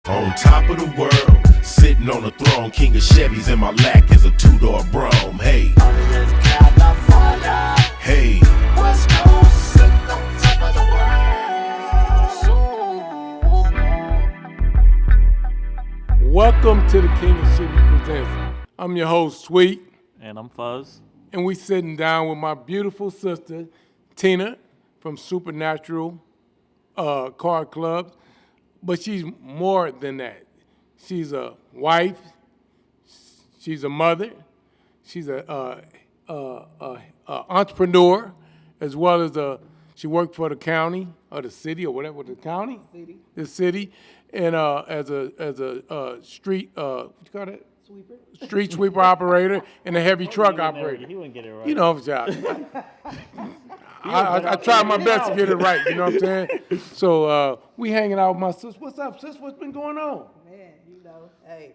On top of the world, sitting on the throne, king of Chevys in my lap is a two-door Brougham. Hey, hey, West Coast, sitting on top of the world. Welcome to the King of Chevy Presents. I'm your host, Sweet, And I'm Fuzz. and we sitting down with my beautiful sister, Tina, from Supernatural Car Club. But she's more than that. She's a wife. She's a mother. She's a entrepreneur, as well as she worked for the county or the city or whatever, the county, the city, and as a street what you call that? Sweeper. Street sweeper operator and a heavy truck operator. He wouldn't get it right. You know, I tried my best to get it right, you know what I'm saying? So we hanging out with my sis. What's up, sis? What's been going on? Man, hey,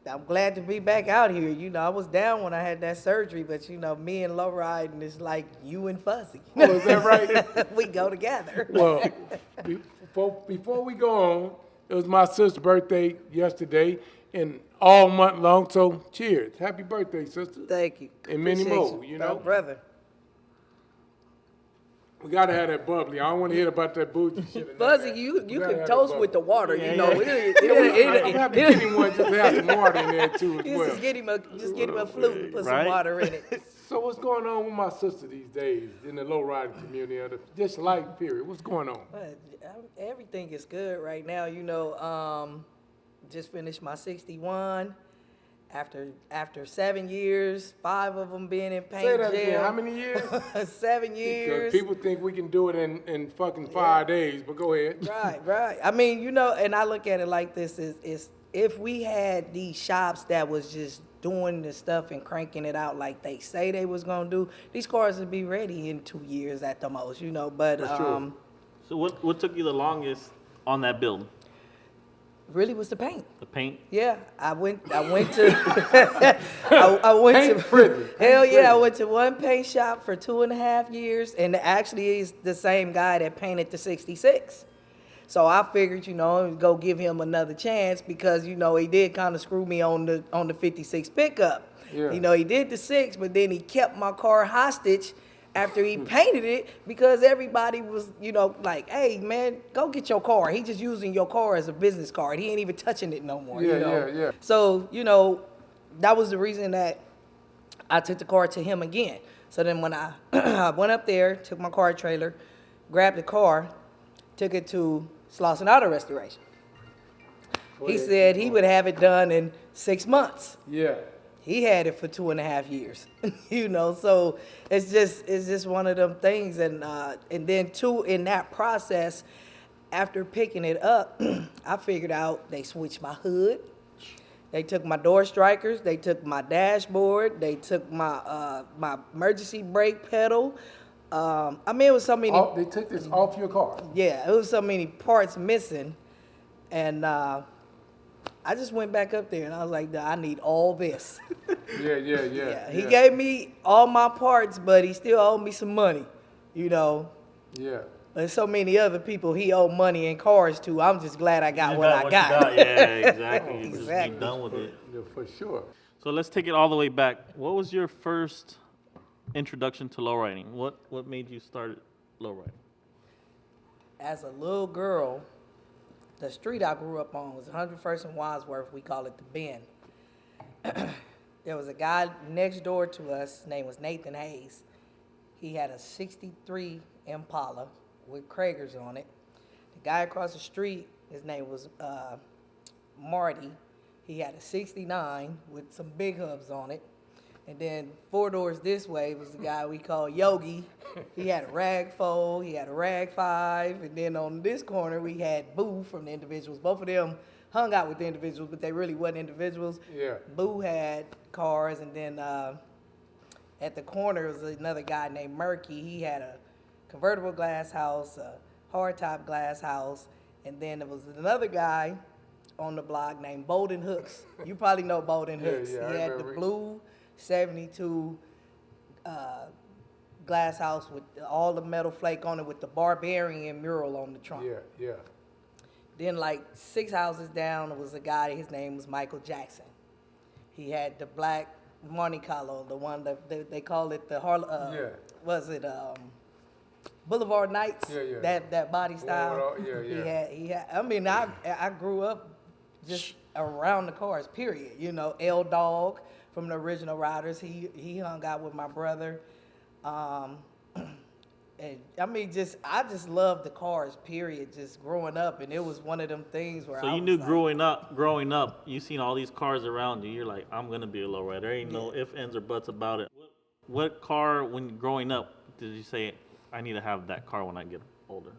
I'm glad to be back out here. I was down when I had that surgery, but me and Lowriding is like you and Fuzzy. Oh, is that right? We go together. Well, before we go on, it was my sister's birthday yesterday and all month long, so cheers. Happy birthday, sister. Thank you. And many Appreciate more, you know? Oh, brother. We gotta have that bubbly. I don't want to hear about that bougie shit. Fuzzy, you can toast with the water, I'm gonna have to get him one just to have some water in there too as well. Just get him a flute and put some Right? water in it. So what's going on with my sister these days in the low riding community or just life period? What's going on? But everything is good right now. Just finished my 61. After 7 years, 5 of them being in paint Say that jail. again. How many years? 7 Because years. people think we can do it in fucking 5 days, but go ahead. Right. I mean, and I look at it like this is if we had these shops that was just doing the stuff and cranking it out like they say they was gonna do, these cars would be ready in 2 years at the most, But For sure. So what took you the longest on that build? really was the paint. The paint? Yeah, I went to I went Paint to prison. hell yeah, I went to one paint shop for 2.5 years, and actually is the same guy that painted the 66. So I figured, go give him another chance because he did kind of screw me on the 56 pickup. Yeah. He did the 6, but then he kept my car hostage after he painted it because everybody was, like, hey, man, go get your car. He just using your car as a business card. He ain't even touching it no more, Yeah. So, that was the reason that I took the car to him again. So then when I, I went up there, took my car trailer, grabbed the car, took it to Slauson Auto Restoration. He said he would have it done in 6 months. Yeah. He had it for 2.5 years, So it's just one of them things, and then too in that process, after picking it up, I figured out they switched my hood, they took my door strikers, they took my dashboard, they took my my emergency brake pedal. It was so many. They took this off your car. Yeah, it was so many parts missing, and I just went back up there and I was like, I need all this. Yeah. He gave me all my parts, but he still owed me some money, Yeah. There's so many other people he owed money and cars to. I'm just glad I got You what got I got. Yeah, exactly. You Just Exactly. be done with it. Yeah, for sure. So let's take it all the way back. What was your first introduction to lowriding? What made you start lowriding? As a little girl, the street I grew up on was 101st and Wadsworth. We call it the Bend. There was a guy next door to us. His name was Nathan Hayes. He had a 63 Impala with Kragers on it. The guy across the street, his name was Marty. He had a 69 with some big hubs on it. And then 4 doors this way was the guy we call Yogi. He had a Rag 4, he had a Rag 5, and then on this corner we had Boo from the Individuals. Both of them hung out with the Individuals, but they really wasn't individuals. Yeah. Boo had cars, and then at the corner was another guy named Murky. He had a convertible glass house, a hardtop glass house, and then there was another guy on the block named Bolden Hooks. You probably know Bolden Hooks. Yeah, He I had the remember. blue 72 glass house with all the metal flake on it with the Barbarian mural on the trunk. Yeah. Then like 6 houses down was a guy. His name was Michael Jackson. He had the black Monte Carlo, the one that they call it the Yeah. Was it Boulevard Nights? Yeah. That body style. Yeah. He had. I mean, I grew up just around the cars. Period. You know, L Dog from the original Riders. He hung out with my brother. And I mean, I just loved the cars. Period. Just growing up, and it was one of them things where. So you knew growing up, you seen all these cars around you. You're like, I'm gonna be a lowrider. There ain't no ifs, ands, or buts about it. What car, when growing up, did you say I need to have that car when I get older?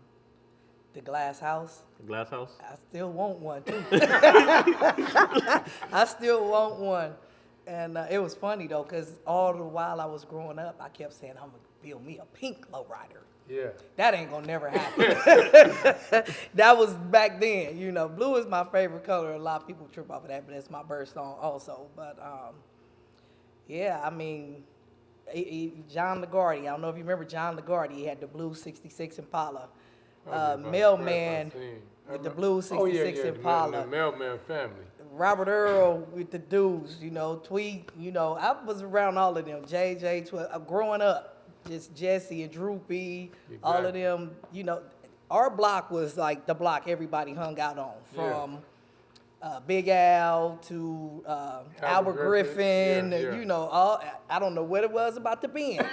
The glass house. The glass house. I still want one too. I still want one, and it was funny though, cause all the while I was growing up, I kept saying I'm gonna build me a pink lowrider. Yeah. That ain't gonna never happen. That was back then, you know. Blue is my favorite color. A lot of people trip off of that, but it's my birthstone also. But yeah, I mean, John LaGuardia. I don't know if you remember John LaGuardia. He had the blue '66 Impala. Mailman with the blue '66 Impala. The Mailman family. Robert Earl with the dudes, you know, Tweet, you know, I was around all of them. JJ, growing up. Just Jesse and Droopy, all of them, you know. Our block was like the block everybody hung out on, from Big Al to Albert Griffin, you know. I don't know what it was about the Bend,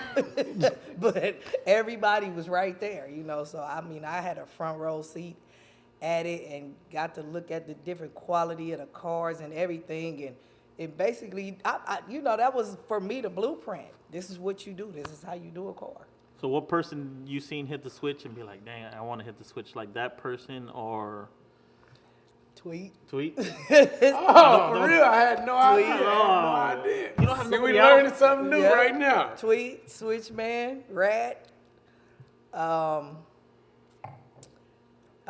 but everybody was right there, you know. So, I mean, I had a front row seat at it and got to look at the different quality of the cars and everything. And it basically, you know, that was, for me, the blueprint. This is what you do. This is how you do a car. So what person you seen hit the switch and be like, dang, I want to hit the switch like that person, or Tweet. Oh, for real? I had no idea. Tweet. No idea. You don't have See, we nobody learning else? something new right now. Tweet, Switchman, Rat. I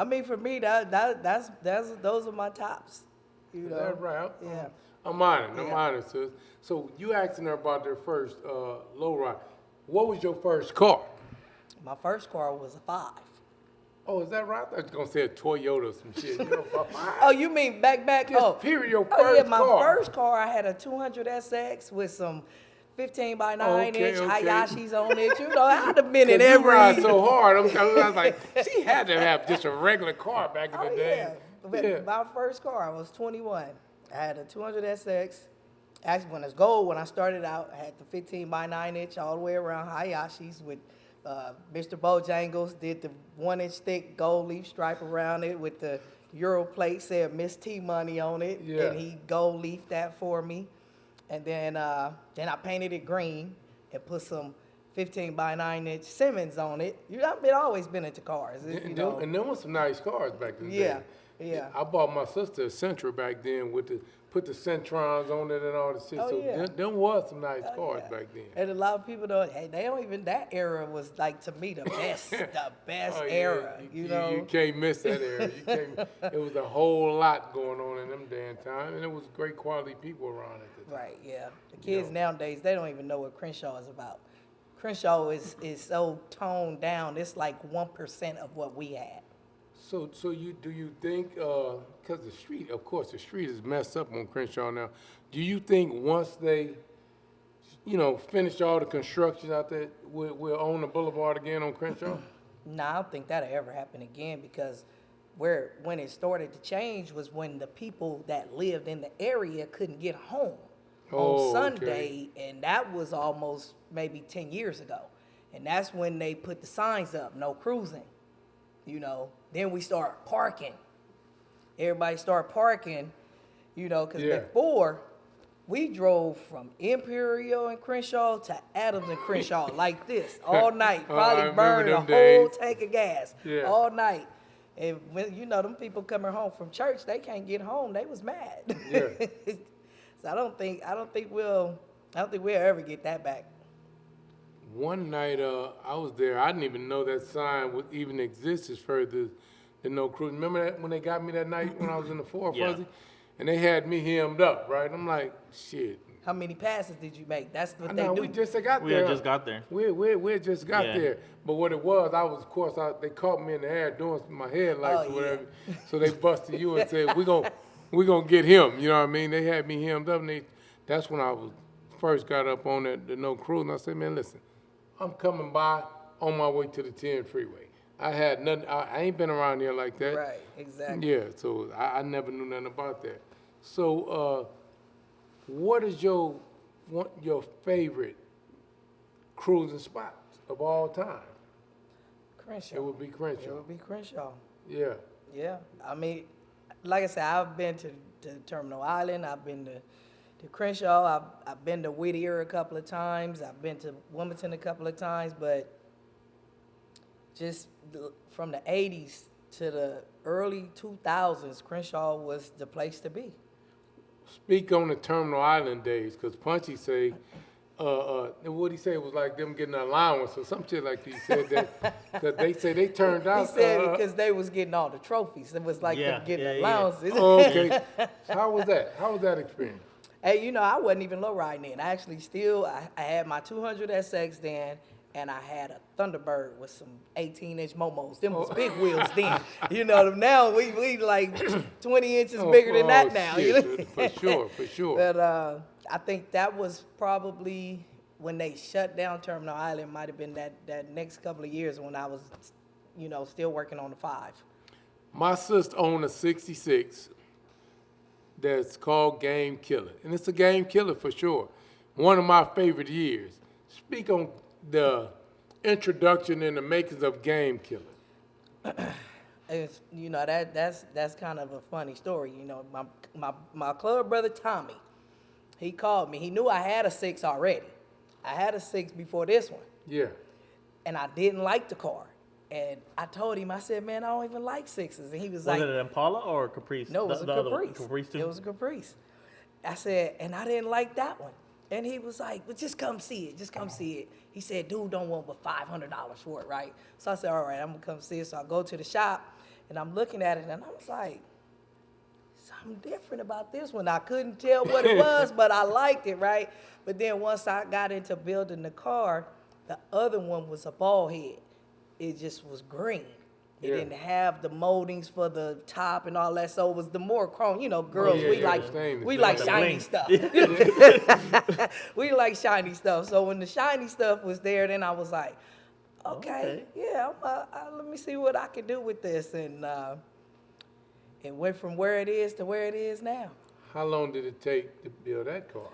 mean, for me, those are my tops. You know? That's right. Yeah. I'm honored, sis. So you asking her about their first lowrider. What was your first car? My first car was a 5. Oh, is that right? I was going to say a Toyota or some shit. You know, Oh, you mean back? Just period, your Oh, yeah, first my car. first car, I had a 200 SX with some 15 by 9 inch okay. Hayashis on it. You know, I'd have been in You every. ride so hard. I was like, she had to have just a regular car back in the day. But my first car, I was 21. I had a 200 SX. Actually, when it's gold, when I started out, I had the 15 by 9 inch all the way around Hayashis with Mr. Bojangles, did the 1 inch thick gold leaf stripe around it with the Euro plate, said Miss T Money on it. Yeah. And he gold leafed that for me. And then I painted it green and put some 15 by 9 inch Simmons on it. I've always been into cars. You know. And there was some nice cars back in the day. Yeah. I bought my sister a Sentra back then with put the Centrons on it and all the shit. Oh, so yeah. them was some nice cars back then. And a lot of people don't. Hey, they don't even. That era was like, to me, the best, era. You know. You can't miss that era. It was a whole lot going on in them damn time, and it was great quality people around at the time. Right. Yeah. The kids nowadays, they don't even know what Crenshaw is about. Crenshaw is so toned down. It's like 1% of what we had. So do you think, because the street is messed up on Crenshaw now. Do you think once they, finish all the construction out there, we'll own the boulevard again on Crenshaw? No, I don't think that'll ever happen again, because when it started to change was when the people that lived in the area couldn't get home on Sunday, and that was almost maybe 10 years ago. And that's when they put the signs up, no cruising. Then we start parking. Everybody start parking, because before we drove from Imperial and Crenshaw to Adams and Crenshaw like this all night. Probably burned a whole tank of gas all night. And when them people coming home from church, they can't get home. They was mad. Yeah. So I don't think we'll ever get that back. One night, I was there. I didn't even know that sign would even exist as further than no cruise. Remember that when they got me that night when I was in the Ford Fuzzy? And they had me hemmed up, right? I'm like, shit, How many passes did you make? That's what No, they do. we just got We there. had just got there. We just got Yeah. there. But what it was, they caught me in the air doing my headlights Oh, or whatever. yeah. So they busted you and said, we gonna get him. You know what I mean? They had me hemmed up, and that's when I first got up on the no cruise. And I said, man, listen, I'm coming by on my way to the 10 freeway. I had nothing. I ain't been around here like that. Right, exactly. Yeah, so I never knew nothing about that. So, what is your favorite cruising spot of all time? Crenshaw. It would be Crenshaw. It would be Crenshaw. Yeah. Yeah. I mean, like I said, I've been to Terminal Island. I've been to Crenshaw. I've been to Whittier a couple of times. I've been to Wilmington a couple of times. But just from the 80s to the early 2000s, Crenshaw was the place to be. Speak on the Terminal Island days, because Punchy say, what he said was like them getting an allowance or some shit like that. He said that they say they turned out. He said because they was getting all the trophies. It was like them getting allowances. Oh, okay. How was that? How was that experience? Hey, I wasn't even low riding then. I actually I had my 200 SX then, and I had a Thunderbird with some 18-inch momos. Them was big wheels then. Now we like 20 inches bigger than that now. Shit, for sure. But I think that was probably when they shut down Terminal Island. Might have been that next couple of years when I was, still working on the 5. My sister owned a 66 that's called Game Killer. And it's a Game Killer for sure. One of my favorite years. Speak on the introduction and the makings of Game Killer. It's, that's kind of a funny story. My club brother Tommy, he called me. He knew I had a 6 already. I had a 6 before this one. Yeah. And I didn't like the car. And I told him, I said, man, I don't even like 6s. And he was like, Was it an Impala or a Caprice? no, it was a Caprice. Caprice too? It was a Caprice. I said, and I didn't like that one. And he was like, well, just come see it. Just come see it. He said, dude, don't want but $500 for it, right? So I said, all right, I'm going to come see it. So I go to the shop, and I'm looking at it, and I was like, something different about this one. I couldn't tell what it was, but I liked it, right? But then once I got into building the car, the other one was a ball head. It just was green. It Yeah. didn't have the moldings for the top and all that, so it was the more chrome. Girls, we like The shiny bling. stuff. We like shiny stuff. So when the shiny stuff was there, then I was like, okay. Yeah, let me see what I can do with this. And it went from where it is to where it is now. How long did it take to build that car?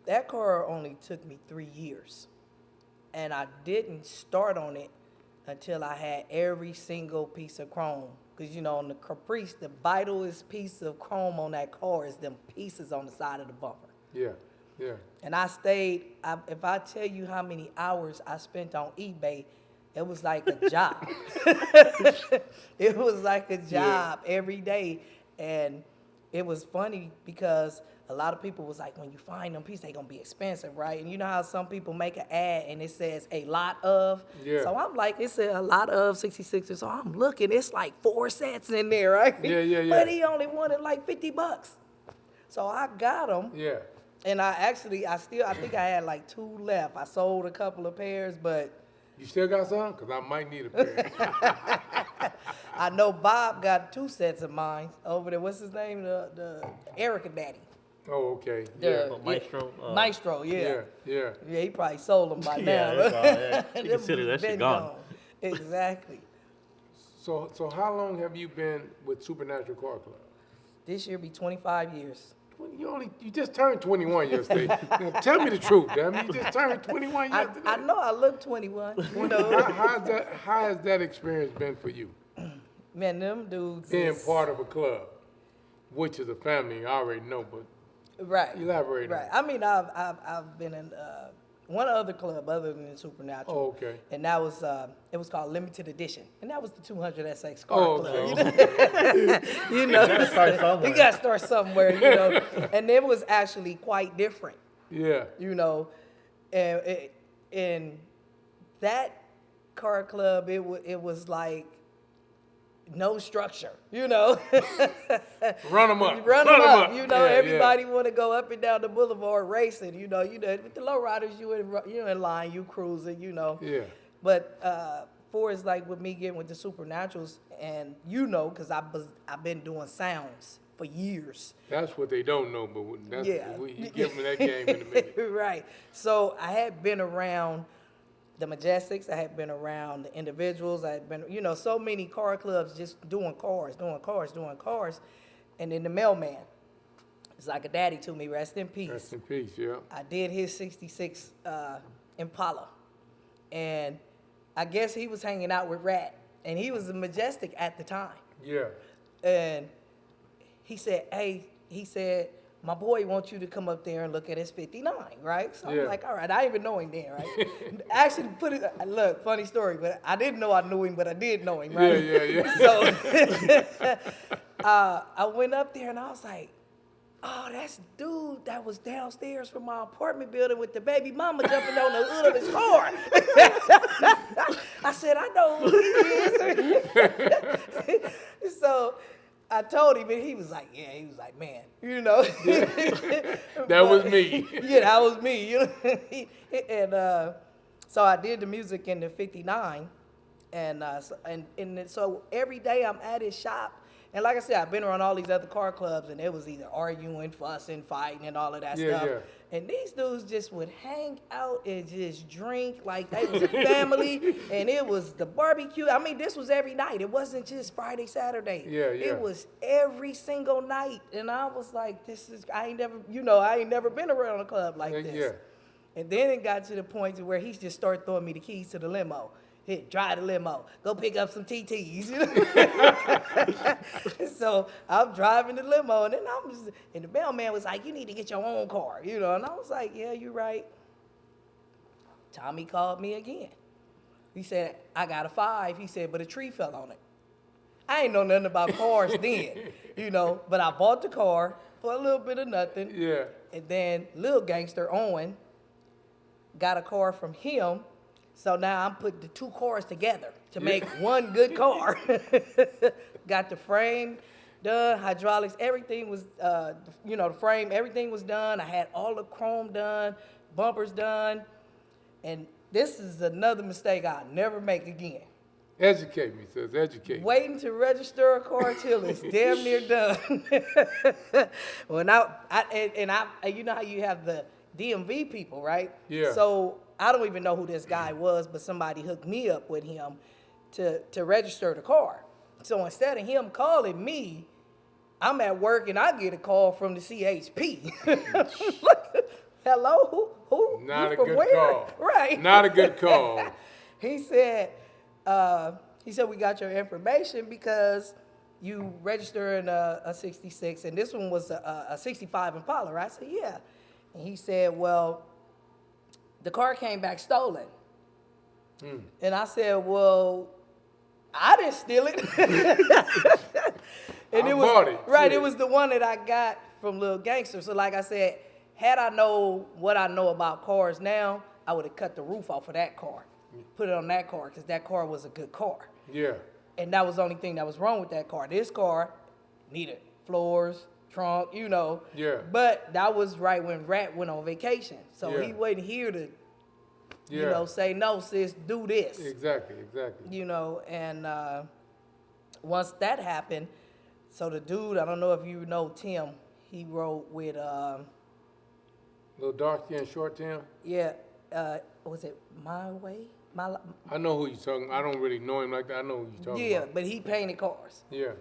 That car only took me 3 years. And I didn't start on it until I had every single piece of chrome. Because, on the Caprice, the vitalest piece of chrome on that car is them pieces on the side of the bumper. Yeah, yeah. And I stayed, if I tell you how many hours I spent on eBay, it was like a job. It was like a job every day. And it was funny because a lot of people was like, when you find them pieces, they gonna be expensive, right? And you know how some people make an ad and it says a lot of? Yeah. So I'm like, it said a lot of 66ers. So I'm looking, it's like 4 sets in there, right? Yeah. But he only wanted like $50. So I got them. Yeah. And I think I had like 2 left. I sold a couple of pairs, but You still got some? Because I might need a pair. I know Bob got 2 sets of mine over there. What's his name? The Erica Daddy. Oh, okay. The- Maestro. Maestro, yeah. Yeah. Yeah, he probably sold them by Yeah, now. that's all, you Them consider that been shit gone. Exactly. So how long have you been with Supernatural Car Club? This year be 25 years. You just turned 21 yesterday. Now, tell me the truth, damn it. You just turned 21 yesterday. I know I look 21. You know, How has that experience been for you? man, them dudes. Being is- part of a club, which is a family, I already know, but Right. elaborate on Right. I mean, I've been in one other club other than Supernatural. Oh, okay. And that was it was called Limited Edition, and that was the 200 SX car Oh, club. okay. You know, gotta start somewhere. you gotta start somewhere. You know, and it was actually quite different. Yeah. You know, and that car club, it was like no structure, you know. Run them up. Run them up. You know, Yeah, everybody want to go up and down the boulevard racing. You know, with the lowriders, you in line, you cruising. You know. Yeah. But for it's like with me getting with the supernaturals, and you know, because I've been doing sounds for years. That's what they don't know, but you give them that game in a minute. Right. So I had been around the Majestics. I had been around the individuals. I had been, you know, so many car clubs just doing cars. And then the mailman, it's like a daddy to me. Rest in peace. Rest in peace, yeah. I did his 66 Impala. And I guess he was hanging out with Rat. And he was a Majestic at the time. Yeah. And he said, my boy wants you to come up there and look at his 59, right? So I'm like, all right, I didn't even know him then, right? Actually, look, funny story, but I didn't know I knew him, but I did know him, right? Yeah. So I went up there and I was like, oh, that's the dude that was downstairs from my apartment building with the baby mama jumping on the hood of his car. I said, I know who he is. So I told him, and he was like, man, you know. That was me. Yeah, that was me. You know? And so I did the music in the 59. And so every day I'm at his shop. And like I said, I've been around all these other car clubs, and it was either arguing, fussing, fighting, and all of that stuff. Yeah. And these dudes just would hang out and just drink like they was a family, and it was the barbecue. I mean, this was every night. It wasn't just Friday, Saturday. Yeah. It was every single night. And I was like, I ain't never been around a club like this. Yeah. And then it got to the point to where he just started throwing me the keys to the limo. Here, drive the limo. Go pick up some TTs. You know? So I'm driving the limo, and then and the mailman was like, "You need to get your own car," you know. And I was like, "Yeah, you're right." Tommy called me again. He said, "I got a 5." He said, "But a tree fell on it." I ain't know nothing about cars then, you know. But I bought the car for a little bit of nothing. Yeah. And then little gangster Owen got a car from him. So now I'm putting the two cars together to make one good car. Got the frame done, hydraulics, everything was, the frame, everything was done. I had all the chrome done, bumpers done. And this is another mistake I'll never make again. Educate me, sis, educate me. Waiting to register a car till it's damn near done. When you know how you have the DMV people, right? Yeah. So I don't even know who this guy was, but somebody hooked me up with him to register the car. So instead of him calling me, I'm at work and I get a call from the CHP. Hello, who? Not you a good where? call. Right. Not a good call. He said, we got your information because you registered a 66, and this one was a 65 Impala, right? I said, yeah. And he said, well, the car came back stolen. And I said, well, I didn't steal it. And it was the one that I got from Lil Gangster. So like I said, had I know what I know about cars now, I would have cut the roof off of that car, put it on that car, because that car was a good car. Yeah. And that was the only thing that was wrong with that car. This car needed floors, trunk, you know. Yeah. But that was right when Rat went on vacation. So he wasn't here to, say, no, sis, do this. Exactly. You know, and once that happened, so the dude, I don't know if you know Tim, he rode with... Little dark skin, short Tim? Yeah. Was it My Way? I know who you're talking. I don't really know him like that. I know who you're talking about. Yeah, but he painted cars. Yeah.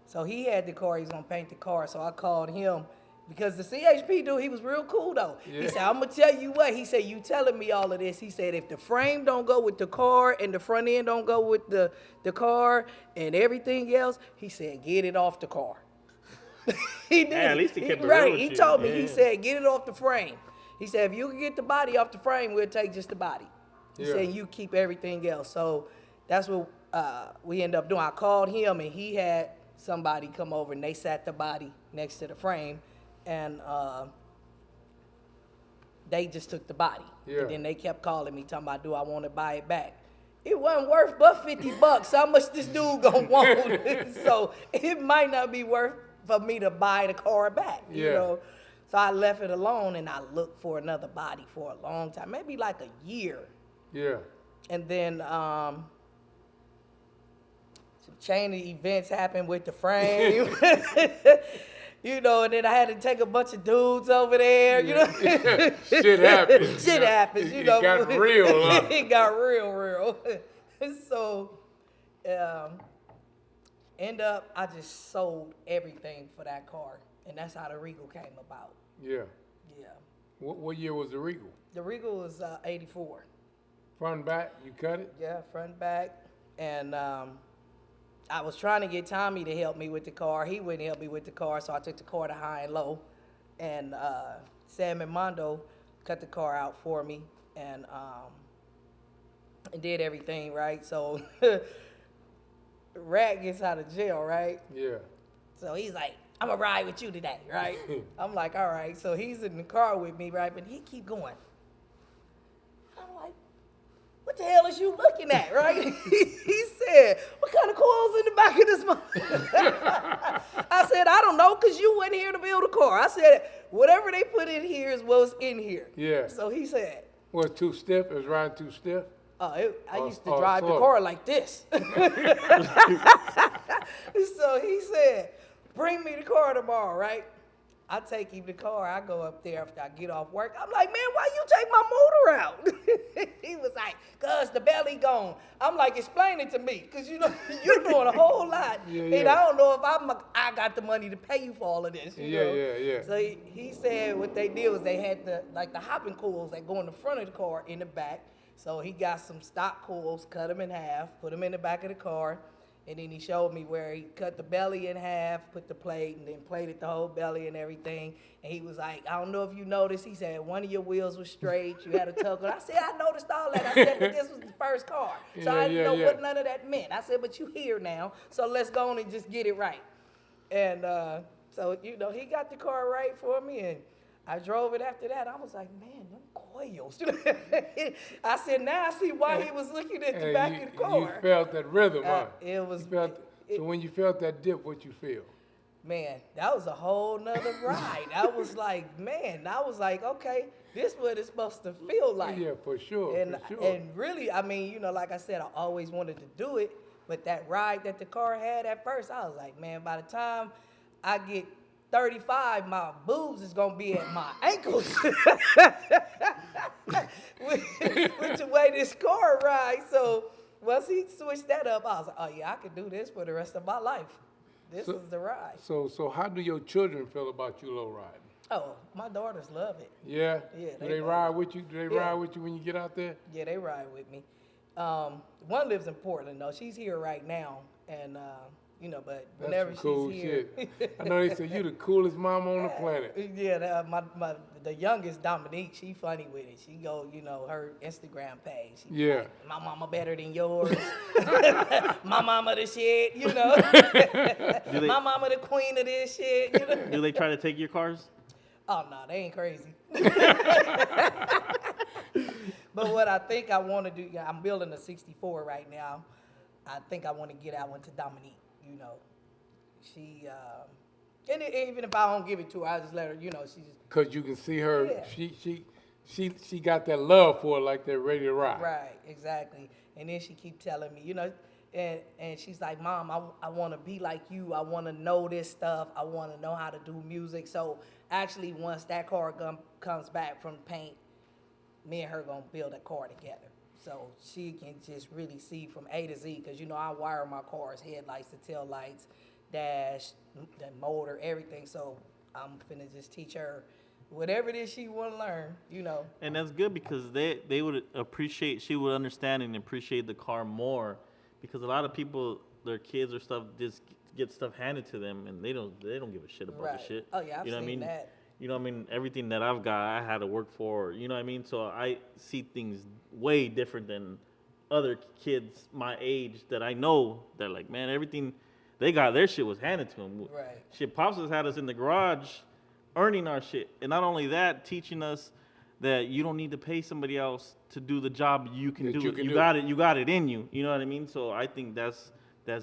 So he had the car. He was going to paint the car. So I called him because the CHP dude, he was real cool, though. Yeah. He said, I'm going to tell you what. He said, you telling me all of this. He said, if the frame don't go with the car and the front end don't go with the car and everything else, he said, get it off the car. He did. Yeah, at least he kept it real right. with He you. told me, Yeah. he said, get it off the frame. He said, if you can get the body off the frame, we'll take just the body. He said, you keep everything else. So that's what we ended up doing. I called him, and he had somebody come over, and they sat the body next to the frame, and they just took the body. Yeah. And then they kept calling me, talking about, do I want to buy it back? it wasn't worth but $50. How much this dude gonna want? So it might not be worth for me to buy the car back, you Yeah. know. So I left it alone and I looked for another body for a long time, maybe like a year. Yeah. And then some chain of events happened with the frame. You know, and then I had to take a bunch of dudes over there, you know. Shit happens. Shit happens, you know. It got real. Huh? It got real. So, end up, I just sold everything for that car. And that's how the Regal came about. Yeah. Yeah. What year was the Regal? The Regal was 84. Front and back, you cut it? Yeah, front and back. And I was trying to get Tommy to help me with the car. He wouldn't help me with the car, so I took the car to high and low. And Sam and Mondo cut the car out for me and did everything, right? So Rat gets out of jail, right? Yeah. So he's like, I'm gonna ride with you today, right? I'm like, all right. So he's in the car with me, right? But he keep going. I'm like, what the hell is you looking at, right? He said, what kind of coils in the back of this mother? I said, I don't know, because you went here to build a car. I said, whatever they put in here is what's in here. Yeah. So he said, Was it too stiff? It was riding too stiff? I used to or drive the slow? car like this. So he said, bring me the car tomorrow, right? I take him the car. I go up there after I get off work. I'm like, man, why you take my motor out? He was like, cause the belly gone. I'm like, explain it to me, cause you know you're doing a whole lot, and I don't know if I got the money to pay you for all of this. You know? Yeah. So he said what they did was they had the hopping coils that go in the front of the car in the back. So he got some stock coils, cut them in half, put them in the back of the car. And then he showed me where he cut the belly in half, put the plate, and then plated the whole belly and everything. And he was like, I don't know if you noticed. He said, one of your wheels was straight. You had a tug on. I said, I noticed all that. I said, but this was the first car. So I didn't know what none of that meant. I said, but you here now, so let's go on and just get it right. And so, you know, he got the car right for me, and I drove it after that. I was like, man, them coils. I said, now I see why he was looking at the back of the car. You felt that rhythm, huh? It was. So when you felt that dip, what you feel? Man, that was a whole nother ride. I was like, man, I was like, okay, this is what it's supposed to feel like. Yeah, for sure. And for sure. and really, I mean, you know, like I said, I always wanted to do it, but that ride that the car had at first, I was like, man, by the time I get 35, my boobs is gonna be at my ankles. with the way this car rides. So once he switched that up, I was like, oh yeah, I could do this for the rest of my life. This is the ride. So how do your children feel about you low riding? Oh, my daughters love it. Yeah? Yeah, Do they they love ride it. with you? Do they Yeah. ride with you when you get out there? Yeah, they ride with me. One lives in Portland though. She's here right now, and you know, but That's whenever some cool she's here, shit. I know they say you the coolest mom on the planet. yeah, the youngest Dominique, she funny with it. She go, you know, her Instagram page. She Yeah. like, my mama better than yours. My mama the shit, you know. My mama the queen of this shit, you know. Do they try to take your cars? Oh no, they ain't crazy. But what I think I want to do, I'm building a 64 right now. I think I want to get that one to Dominique. You know, she and even if I don't give it to her, I just let her. You know, she's Cause you can see her. Yeah. She got that love for it, like they're ready to ride. right, exactly. And then she keep telling me, you know, and she's like, Mom, I want to be like you. I want to know this stuff. I want to know how to do music. So actually, once that car comes back from paint, me and her gonna build a car together. So she can just really see from A to Z, because, you know, I wire my cars, headlights, the tail lights, dash, the motor, everything. So I'm finna just teach her whatever it is she want to learn, you know. And that's good, because they would appreciate, she would understand and appreciate the car more, because a lot of people, their kids or stuff, just get stuff handed to them, and they don't give a shit about Right. the shit. Oh, yeah, I've you know seen what I mean? that. You know what I mean? Everything that I've got, I had to work for. You know what I mean? So I see things way different than other kids my age that I know. That like, man, everything they got, their shit was handed to them. Right. Shit, Pops has had us in the garage earning our shit. And not only that, teaching us that you don't need to pay somebody else to do the job you can That do. you can You do. got it. You got it in you. You know what I mean? So I think that's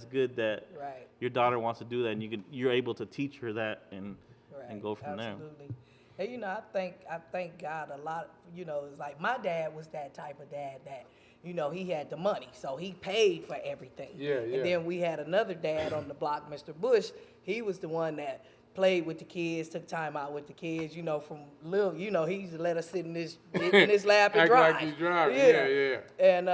good that Right. your daughter wants to do that, and you're able to teach her that and Right. go from there. Absolutely. And you know, I thank God a lot. You know, it's like my dad was that type of dad that, you know, he had the money, so he paid for everything. Yeah, yeah. And then we had another dad on the block, Mr. Bush. He was the one that played with the kids, took time out with the kids. You know, from little, you know, he used to let us sit in his lap and Act drive. like you drive. Yeah. And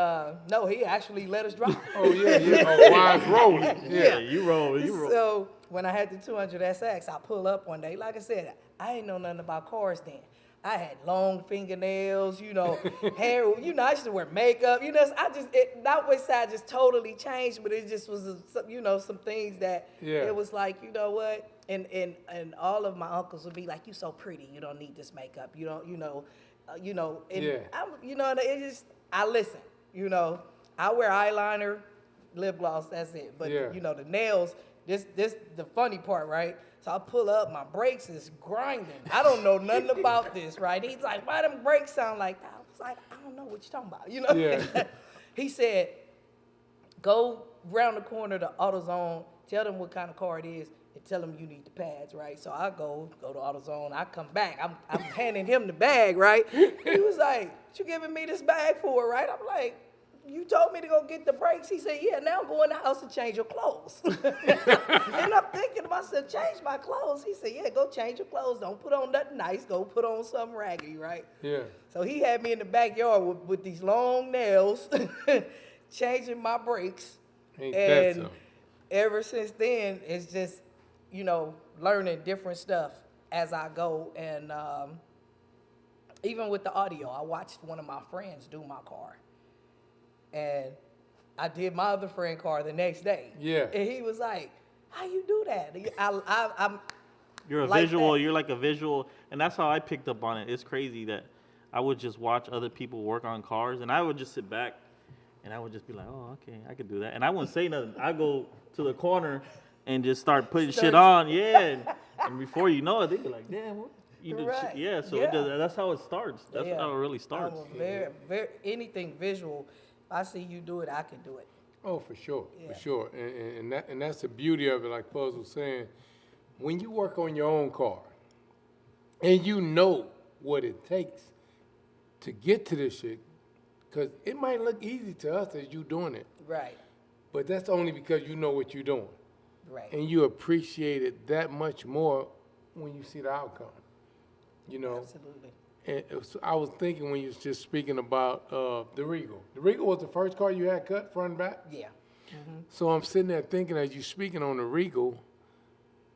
no, he actually let us drive. Oh yeah. Oh, wise road. Yeah, you roll. So when I had the 200 SX, I pull up one day. Like I said, I ain't know nothing about cars then. I had long fingernails, you know, hair. You know, I used to wear makeup. You know, not West Side just totally changed, but it just was, you know, some things that it was like, you know what? And all of my uncles would be like, "You so pretty. You don't need this makeup. You don't, you know." And you know, it just, I listen. You know, I wear eyeliner, lip gloss. That's it. But you know, the nails. This the funny part, right? So I pull up, my brakes is grinding. I don't know nothing about this, right? He's like, "Why them brakes sound like that?" I was like, "I don't know what you're talking about," you know? Yeah. He said, "Go round the corner to AutoZone, tell them what kind of car it is, and tell them you need the pads," right? So I go to AutoZone, I come back, I'm handing him the bag, right? He was like, "What you giving me this bag for," right? I'm like, "You told me to go get the brakes." He said, "Yeah, now go in the house and change your clothes." And I'm thinking to myself, change my clothes? He said, "Yeah, go change your clothes. Don't put on nothing nice. Go put on something raggedy," right? Yeah. So he had me in the backyard with these long nails, changing my brakes. Ain't that And something? ever since then, it's just, you know, learning different stuff as I go. And even with the audio, I watched one of my friends do my car. And I did my other friend car the next day. Yeah. And he was like, "How you do that?" I'm You're a like visual. that. You're like a visual, and that's how I picked up on it. It's crazy that I would just watch other people work on cars, and I would just sit back, and I would just be like, "Oh, okay, I could do that," and I wouldn't say nothing. I go to the corner and just start putting shit on, and before you know it, they be like, "Damn, what you did?" Right. Yeah, so Yeah. That's how it starts. That's Yeah. how it really starts. I'm a very anything visual. If I see you do it, I can do it. Oh, for sure, Yeah. for sure, and that's the beauty of it. Like Fuzz was saying, when you work on your own car, and you know what it takes to get to this shit, because it might look easy to us as you doing it, Right. but that's only because you know what you're doing, Right. and you appreciate it that much more when you see the outcome. You know. Absolutely. And I was thinking when you was just speaking about the Regal. The Regal was the first car you had cut front and back? Yeah. So I'm sitting there thinking as you speaking on the Regal,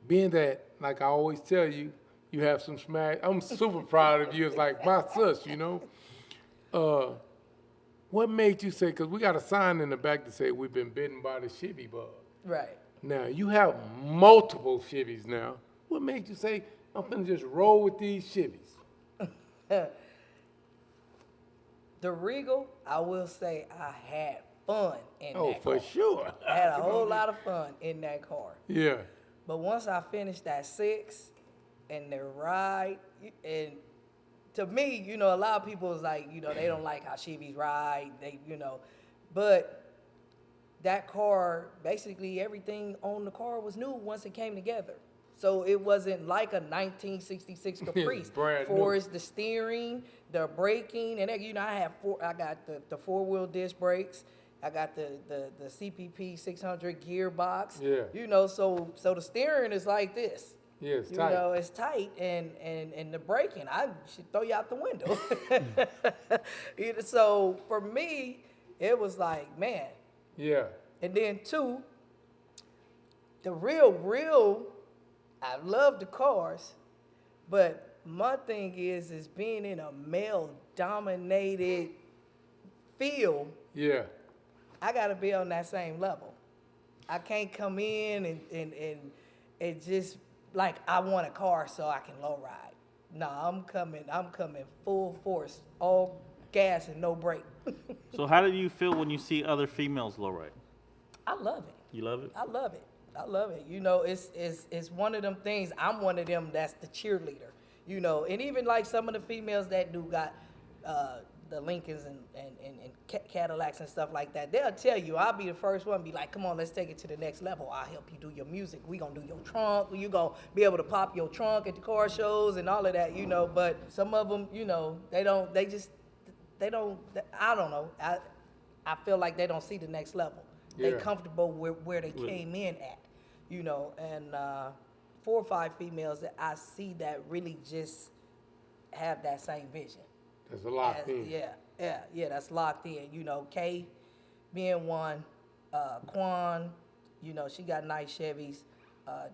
being that, like I always tell you, you have some smash. I'm super proud of you. It's like my sis, you know. What made you say, because we got a sign in the back to say we've been bitten by the Chevy bug. Right. Now, you have multiple Chevys now. What made you say, I'm going to just roll with these Chevys? The Regal, I will say I had fun in Oh, that for car. sure. I had a whole lot of fun in that car. Yeah. But once I finished that 6 and the ride, and to me, you know, a lot of people is like, you know, they don't like how Chevys ride, but that car, basically everything on the car was new once it came together. So it wasn't like a 1966 Caprice. brand new. For the steering, the braking, and you know, I got the 4-wheel disc brakes. I got the CPP 600 gearbox. Yeah. You know, so the steering is like this. Yeah, it's You tight. know, it's tight, and the braking, I should throw you out the window. So for me, it was like, man. Yeah. And then 2, the real, I love the cars, but my thing is being in a male-dominated field, Yeah. I gotta be on that same level. I can't come in and just like I want a car so I can low ride. No, I'm coming full force, all gas and no brake. So how do you feel when you see other females low ride? I love it. You love it? I love it. I love it. You know, it's one of them things. I'm one of them that's the cheerleader. you know. And even like some of the females that do got the Lincolns and Cadillacs and stuff like that, they'll tell you, I'll be the first one to be like, come on, let's take it to the next level. I'll help you do your music. We gonna do your trunk. You gonna be able to pop your trunk at the car shows and all of that, you know. But some of them, you know, I don't know. I feel like they don't see the next level. Yeah. They comfortable where they came in at, you know. And 4 or 5 females that I see that really just have that same vision. That's a locked in. Yeah, that's locked in. You know, Kay being one, Quan, you know, she got nice Chevys.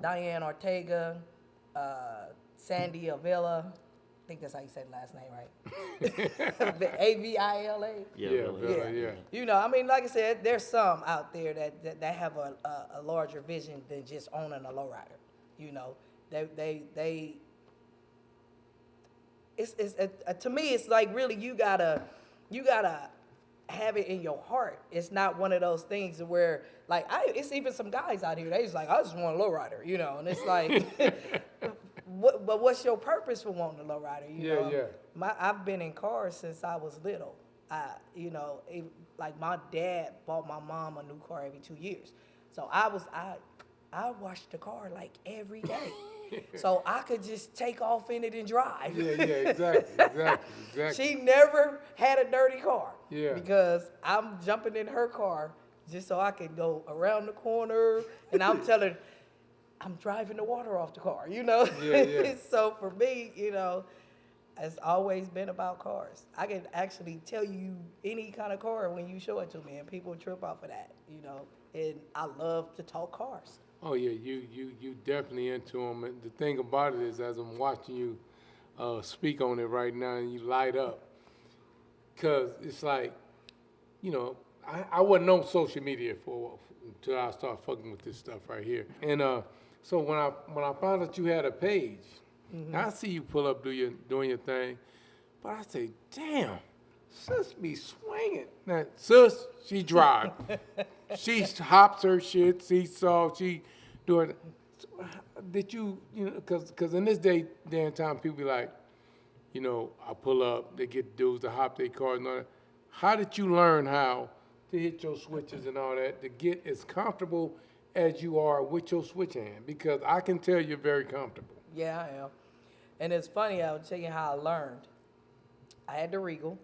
Diane Ortega, Sandy Avila, I think that's how you say the last name, right? Avila. Yeah. You know, I mean, like I said, there's some out there that have a larger vision than just owning a lowrider. You know, they it's to me, it's like really you gotta have it in your heart. It's not one of those things where like it's even some guys out here, they just like, I just want a lowrider, you know, and it's like but what's your purpose for wanting a lowrider? You know? I've been in cars since I was little. You know, like my dad bought my mom a new car every 2 years. So I washed the car like every day. So I could just take off in it and drive. Exactly. She never had a dirty car. Yeah. Because I'm jumping in her car just so I could go around the corner, and I'm telling her, I'm driving the water off the car, you know? So for me, you know, it's always been about cars. I can actually tell you any kind of car when you show it to me, and people trip off of that, you know? And I love to talk cars. Oh yeah, you definitely into them. And the thing about it is, as I'm watching you speak on it right now, and you light up, cause it's like, you know, I wasn't on social media until I started fucking with this stuff right here. And so when I found out you had a page, I see you pull up doing your thing, but I say, damn, Sis be swinging. Now Sis, she drive. She hops her shit, seesaw, she doing. Did you know, because in this day and time, people be like, you know, I pull up, they get dudes to hop their cars and all that. How did you learn how to hit your switches and all that to get as comfortable as you are with your switch hand? Because I can tell you're very comfortable. Yeah, I am. And it's funny, I'll tell you how I learned. I had the Regal.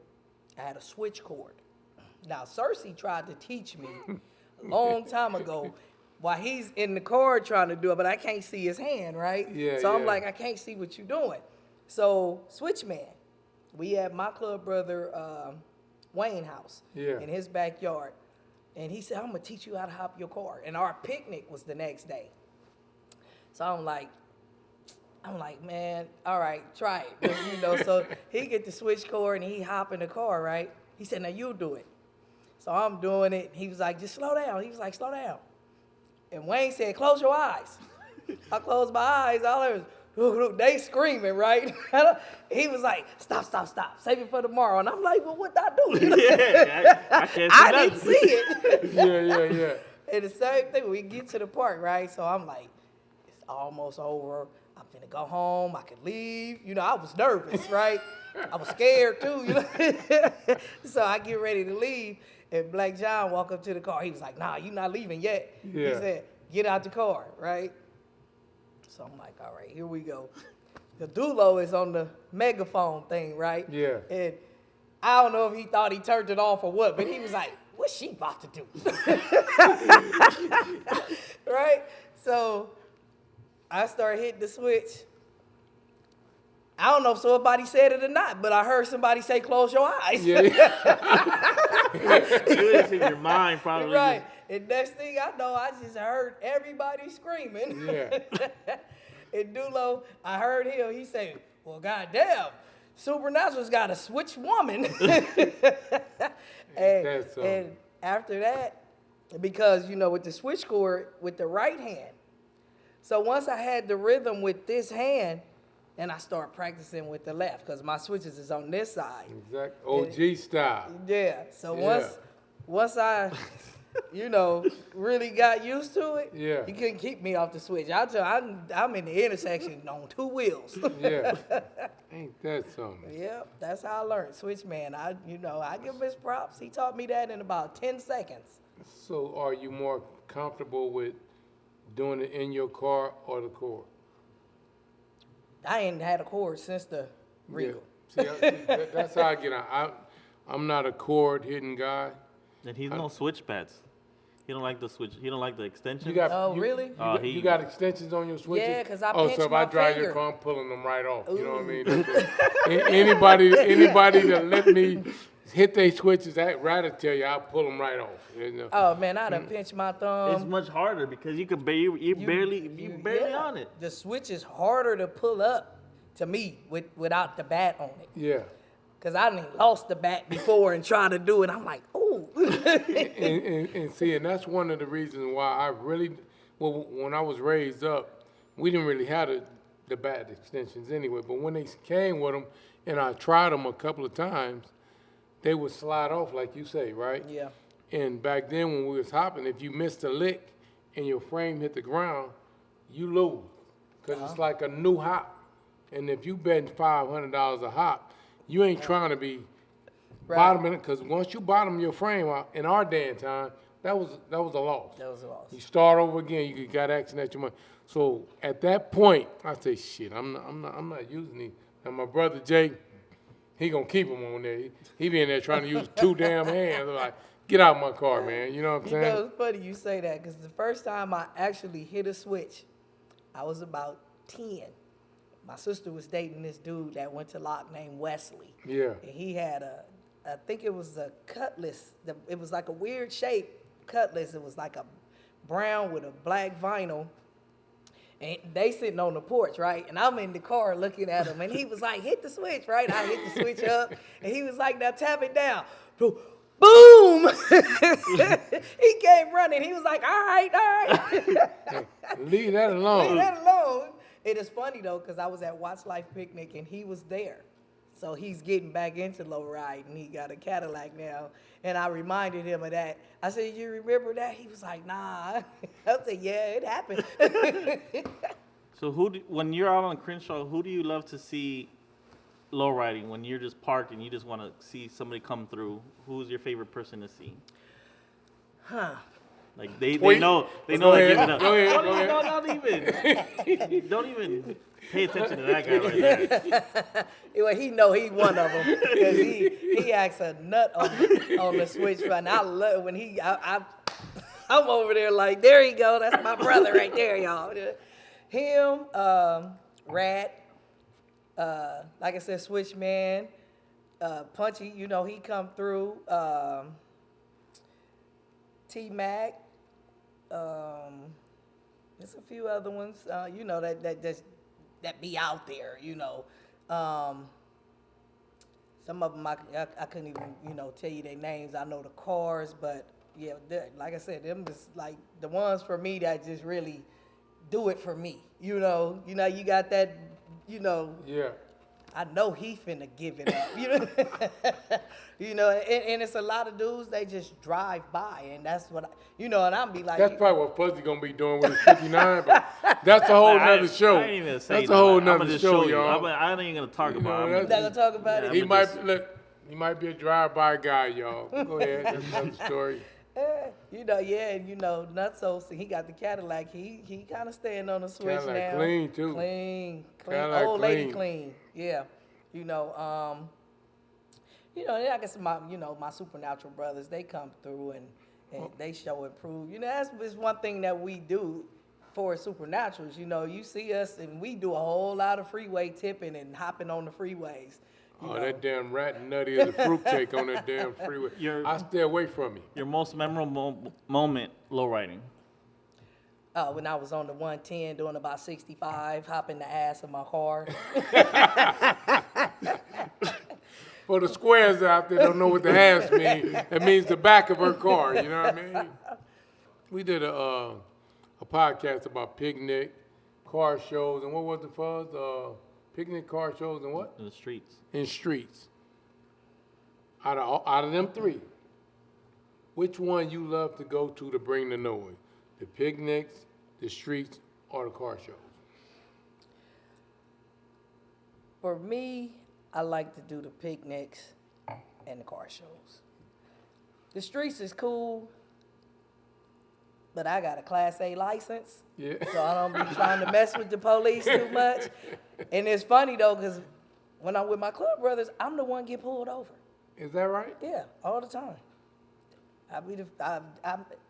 I had a switch cord. Now, Cersei tried to teach me a long time ago while he's in the car trying to do it, but I can't see his hand, right? So I'm like, I can't see what you're doing. So, Switchman, we had my club brother Wayne house in his backyard. And he said, I'm going to teach you how to hop your car. And our picnic was the next day. So I'm like, man, all right, try it. You know, so he get the switch cord and he hop in the car, right? He said, now you do it. So I'm doing it. He was like, just slow down. He was like, slow down. And Wayne said, close your eyes. I closed my eyes. All there was, they screaming, right? He was like, stop. Save it for tomorrow. And I'm like, well, what did I do? I can't see I nothing. didn't see it. Yeah. And the same thing, we get to the park, right? So I'm like, it's almost over. I'm finna go home. I could leave. You know, I was nervous, right? I was scared too, you know. So I get ready to leave, and Black John walk up to the car. He was like, nah, you not leaving yet. Yeah. He said, get out the car, right? So I'm like, all right, here we go. The Dulo is on the megaphone thing, right? Yeah. And I don't know if he thought he turned it off or what, but he was like, what's she about to do? Right? So I started hitting the switch. I don't know if somebody said it or not, but I heard somebody say, close your eyes. Yeah. It's in your mind, probably. Right. And next thing I know, I just heard everybody screaming. Yeah. And Dulo, I heard him, he said, well, goddamn, Supernatural's got a switch woman. And after that, because, you know, with the switch cord, with the right hand. So once I had the rhythm with this hand, then I start practicing with the left because my switches is on this side. Exactly. OG style. Yeah. So once really got used to it, Yeah. he couldn't keep me off the switch. I'm in the intersection on 2 wheels. Yeah. Ain't that something? Yep, that's how I learned. Switch man, I give him his props. He taught me that in about 10 seconds. So are you more comfortable with doing it in your car or the core? I ain't had a cord since the Regal. Yeah. That's how I get on. I'm not a cord hitting guy. And he's no switch bats. He don't like the switch. He don't like the extensions. Really? You got extensions on your switches? Yeah, 'cause I so pinched if I my drive finger. your car, I'm pulling them right off. You know what I mean? That's anybody that let me hit their switches, I'd rather tell you I'll pull them right off. Oh man, I done pinched my thumb. It's much harder because you could you're barely Yeah. on it. The switch is harder to pull up to me without the bat on it. Yeah. Cause I done lost the bat before and tried to do it. I'm like, ooh. and see, and that's one of the reasons why I really, when I was raised up, we didn't really have the bat extensions anyway. But when they came with them, and I tried them a couple of times, they would slide off like you say, right? Yeah. And back then when we was hopping, if you missed a lick and your frame hit the ground, you lose, because it's like a new hop. And if you betting $500 a hop, you ain't trying to be bottoming it, because once you bottom your frame out, in our day and time, that was a loss. That was a loss. You start over again, you got action at your money. So at that point, I say, shit, I'm not using these. And my brother Jay, he gonna keep them on there. He be in there trying to use 2 damn hands. I'm like, get out my car, man. You know what I'm saying? It's funny you say that, because the first time I actually hit a switch, I was about 10. My sister was dating this dude that went to Lock named Wesley. Yeah. And he had I think it was a Cutlass. It was like a weird shape Cutlass. It was like a brown with a black vinyl. And they sitting on the porch, right? And I'm in the car looking at him. And he was like, hit the switch, right? I hit the switch up. And he was like, now tap it down. Boom! He came running. He was like, all right. Leave that alone. Leave that alone. It is funny, though, because I was at Watch Life Picnic, and he was there. So he's getting back into lowriding. He got a Cadillac now. And I reminded him of that. I said, you remember that? He was like, nah. I said, yeah, it happened. So when you're out on Crenshaw, who do you love to see lowriding? When you're just parked and you just want to see somebody come through, who's your favorite person to see? Like they know they give it up. Go ahead. Don't even pay attention to that guy right there. Well, he know he one of them, because he acts a nut on the switch front. I love when I'm over there like, there you go, that's my brother right there, y'all. Him, Rat, like I said, Switch Man, Punchy, he come through. T-Mac, there's a few other ones, that be out there, some of them I couldn't even, tell you their names. I know the cars, but yeah, like I said, them is like the ones for me that just really do it for me, you got that, Yeah. I know he finna give it up, and it's a lot of dudes, they just drive by, and that's what, and I'm be like. That's probably what Fuzzy gonna be doing with his 59, but that's a whole nother show. I ain't even say that's a whole nother just show, show you. y'all. I ain't even gonna talk about it. Not gonna talk about it. He might be a drive-by guy, y'all. Go ahead, that's another story. Nutso, he got the Cadillac. He kind of staying on the switch Cadillac now. clean, too. Clean. Cadillac Old lady clean. clean. Yeah. I guess my Supernatural brothers, they come through and they show and prove. That's one thing that we do for Supernaturals. You see us and we do a whole lot of freeway tipping and hopping on the freeways. That damn rat and nutty is a fruitcake on that damn freeway. I stay away from him. Your most memorable moment lowriding? When I was on the 110 doing about 65, hopping the ass of my car. For the squares out there don't know what the ass means, it means the back of her car, you know what I mean? We did a podcast about picnic, car shows, and what was the fuzz? Picnic, car shows, and what? In the streets. In streets. Out of them 3, which one you love to go to bring the noise? The picnics, the streets, or the car shows? For me, I like to do the picnics and the car shows. The streets is cool, but I got a Class A license, Yeah. so I don't be trying to mess with the police too much. And it's funny though, because when I'm with my club brothers, I'm the one get pulled over. Is that right? Yeah, all the time.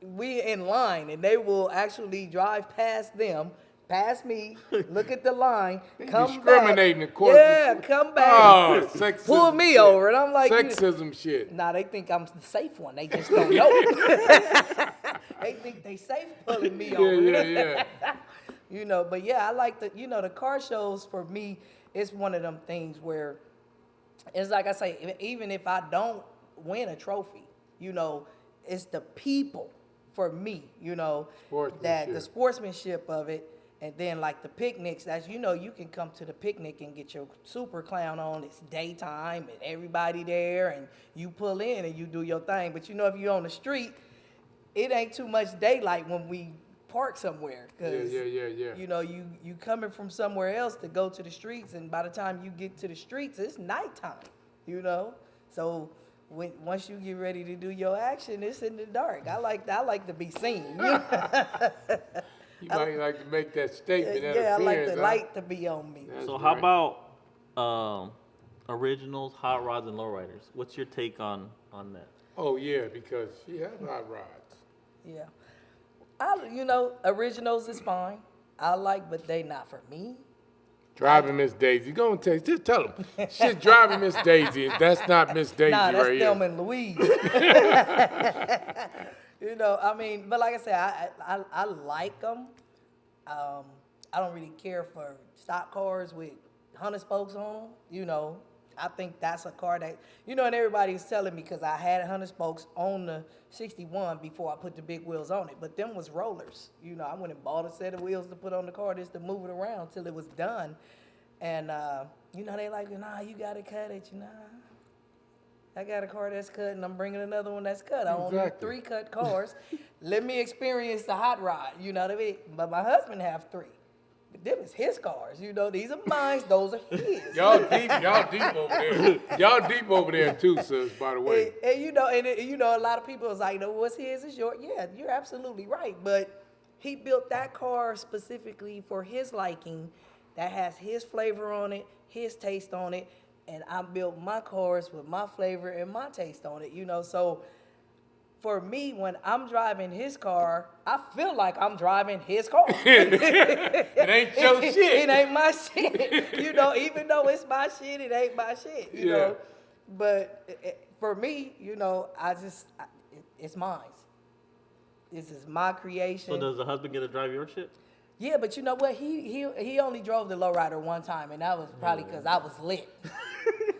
We in line, and they will actually drive past them, past me, look at the line, come discriminating, back. of course. Yeah, come back. Oh, sexism. Pull me shit. over, and I'm like, Sexism shit. Nah, they think I'm the safe one. They just don't know. They think they safe pulling me over. Yeah. You know, but yeah, I like the car shows for me, it's one of them things where it's like I say, even if I don't win a trophy, you know, it's the people for me, you know, that the sportsmanship of it. And then like the picnics, as you know, you can come to the picnic and get your super clown on. It's daytime and everybody there and you pull in and you do your thing. But you know, if you're on the street, it ain't too much daylight when we park somewhere. Cause, Yeah. you know, you coming from somewhere else to go to the streets, and by the time you get to the streets, it's nighttime, you know? So once you get ready to do your action, it's in the dark. I like to be seen. You might like to make that statement. Yeah, I like the light to be on me. So how about originals, hot rods, and lowriders? What's your take on that? Oh yeah, because she has hot rods. Yeah. Originals is fine. I like, but they not for me. Driving Miss Daisy. Go and just tell them. Shit, driving Miss Daisy. That's not Miss Daisy Nah, that's right Thelma here. and Louise. You know, I mean, but like I said, I like them. I don't really care for stock cars with 100 spokes on them. You know, I think that's a car that, you know, and everybody's telling me because I had 100 spokes on the 61 before I put the big wheels on it. But them was rollers. You know, I went and bought a set of wheels to put on the car just to move it around till it was done. And, you know, they like, nah, you got to cut it. Nah, I got a car that's cut, and I'm bringing another one that's cut. I only need 3 cut cars. Let me experience the hot rod, you know what I mean? But my husband have 3. But them is his cars, you know. These are mine, those are his. Y'all deep over there. Y'all deep over there too, sis, by the way. And you know, a lot of people is like, no, what's his is yours. Yeah, you're absolutely right. But he built that car specifically for his liking, that has his flavor on it, his taste on it. And I built my cars with my flavor and my taste on it, you know. So for me, when I'm driving his car, I feel like I'm driving his car. It ain't your shit. It ain't my shit. You know, even though it's my shit, it ain't my shit, you know. But for me, you know, it's mine. This is my creation. So does the husband get to drive your shit? Yeah, but you know what? He only drove the lowrider one time, and that was probably because I was lit.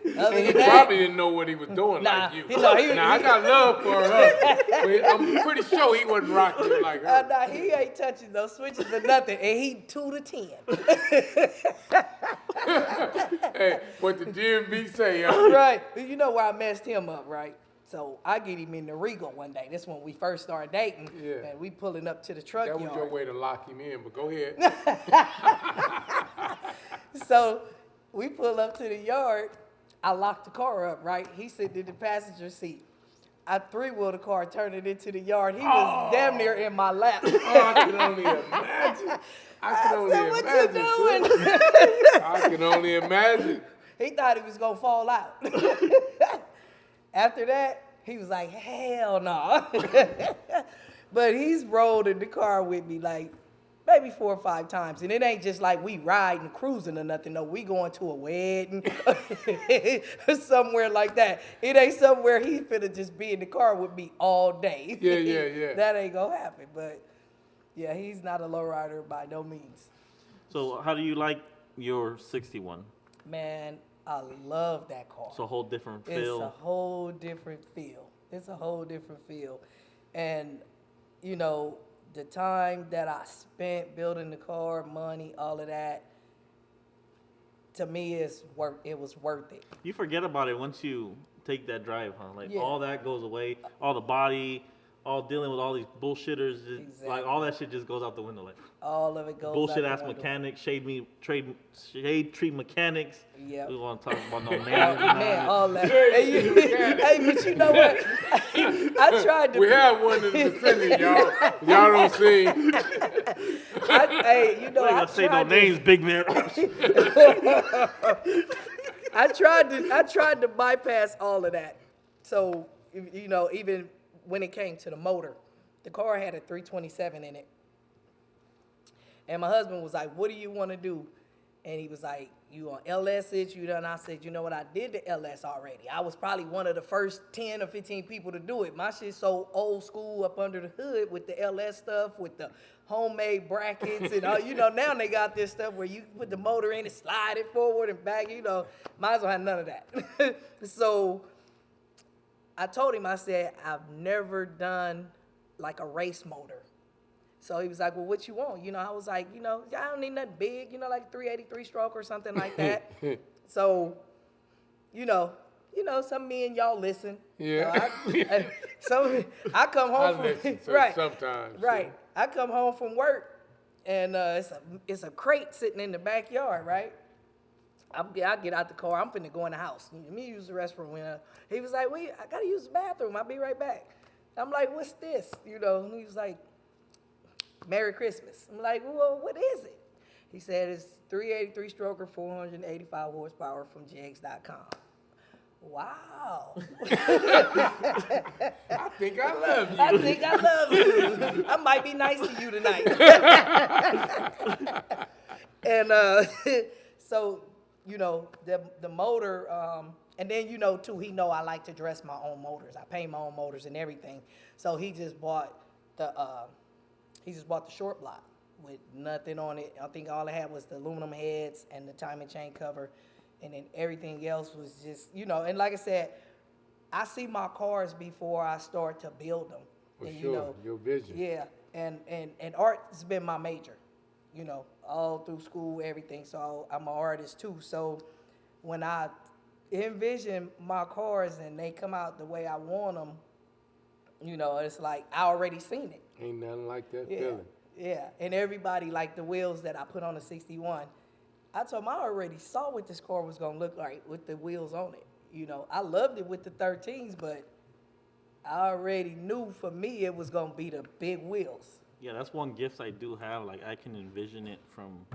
And he probably didn't know what he was doing like you. I got love for her. But I'm pretty sure he wasn't rocking it like her. Nah, he ain't touching those switches or nothing, and he 2 to 10. Hey, what the DMV say? Right. You know where I messed him up, right? So I get him in the Regal one day. This when we first started dating, and we pulling up to the truck That was yard. your way to lock him in, but go ahead. So we pull up to the yard. I locked the car up, right? He sitting in the passenger seat. I 3-wheel the car, turned it into the yard. He was damn near in my lap. Oh, I can only imagine. What you doing? I can only imagine. He thought he was going to fall out. After that, he was like, hell no. But he's rolled in the car with me like maybe 4 or 5 times. And it ain't just like we riding, cruising or nothing. No, we going to a wedding, somewhere like that. It ain't somewhere he finna just be in the car with me all day. Yeah. That ain't gonna happen. But yeah, he's not a lowrider by no means. So how do you like your 61? Man, I love that car. It's a whole different feel. It's a whole different feel. And, you know, the time that I spent building the car, money, all of that, to me, it was worth it. You forget about it once you take that drive, huh? Like Yeah. all that goes away, all the body, all dealing with all these bullshitters. Just, Exactly. Like all that shit just goes out the window. Like All of it goes bullshit out ass the window. mechanics, shade tree mechanics. Yep. We want to talk about no names. Man, all that. Hey, but you know what? I tried to. We have one in the vicinity, y'all. Y'all don't see. Hey, you know, I ain't I gonna say no tried to. names, big man. I tried to bypass all of that. So, you know, even when it came to the motor, the car had a 327 in it. And my husband was like, what do you want to do? And he was like, you on LS it? You done? I said, you know what? I did the LS already. I was probably one of the first 10 or 15 people to do it. My shit's so old school up under the hood with the LS stuff, with the homemade brackets and all. You know, now they got this stuff where you put the motor in and slide it forward and back. You know, might as well have none of that. So I told him, I said, I've never done like a race motor. So he was like, well, what you want? You know, I was like, you know, I don't need nothing big, you know, like 383 stroke or something like that. So, you know, some of me and y'all listen. Yeah. I come home I from listen right, sometimes. right. I come home from work, and it's a crate sitting in the backyard, right? I get out the car. I'm finna go in the house. Let me use the restroom. He was like, wait, I gotta use the bathroom. I'll be right back. I'm like, what's this? You know, and he was like, Merry Christmas. I'm like, well, what is it? He said it's 383 stroker, 485 horsepower from JX.com. Wow. I think I love you. I think I love you. I might be nice to you tonight. And so, you know, the motor, and then, you know, too, he know I like to dress my own motors. I paint my own motors and everything. So he just bought the short block with nothing on it. I think all it had was the aluminum heads and the timing chain cover, and then everything else was just, you know, and like I said, I see my cars before I start to build them. For and, sure, you know, your vision. Yeah, and art's been my major, you know, all through school, everything. So I'm an artist too. So when I envision my cars and they come out the way I want them, you know, it's like I already seen it. Ain't nothing like that Yeah, feeling. yeah. And everybody, like the wheels that I put on the 61, I told them I already saw what this car was gonna look like with the wheels on it. You know, I loved it with the 13s, but I already knew for me it was gonna be the big wheels. Yeah, that's one gift I do have. Like I can envision it from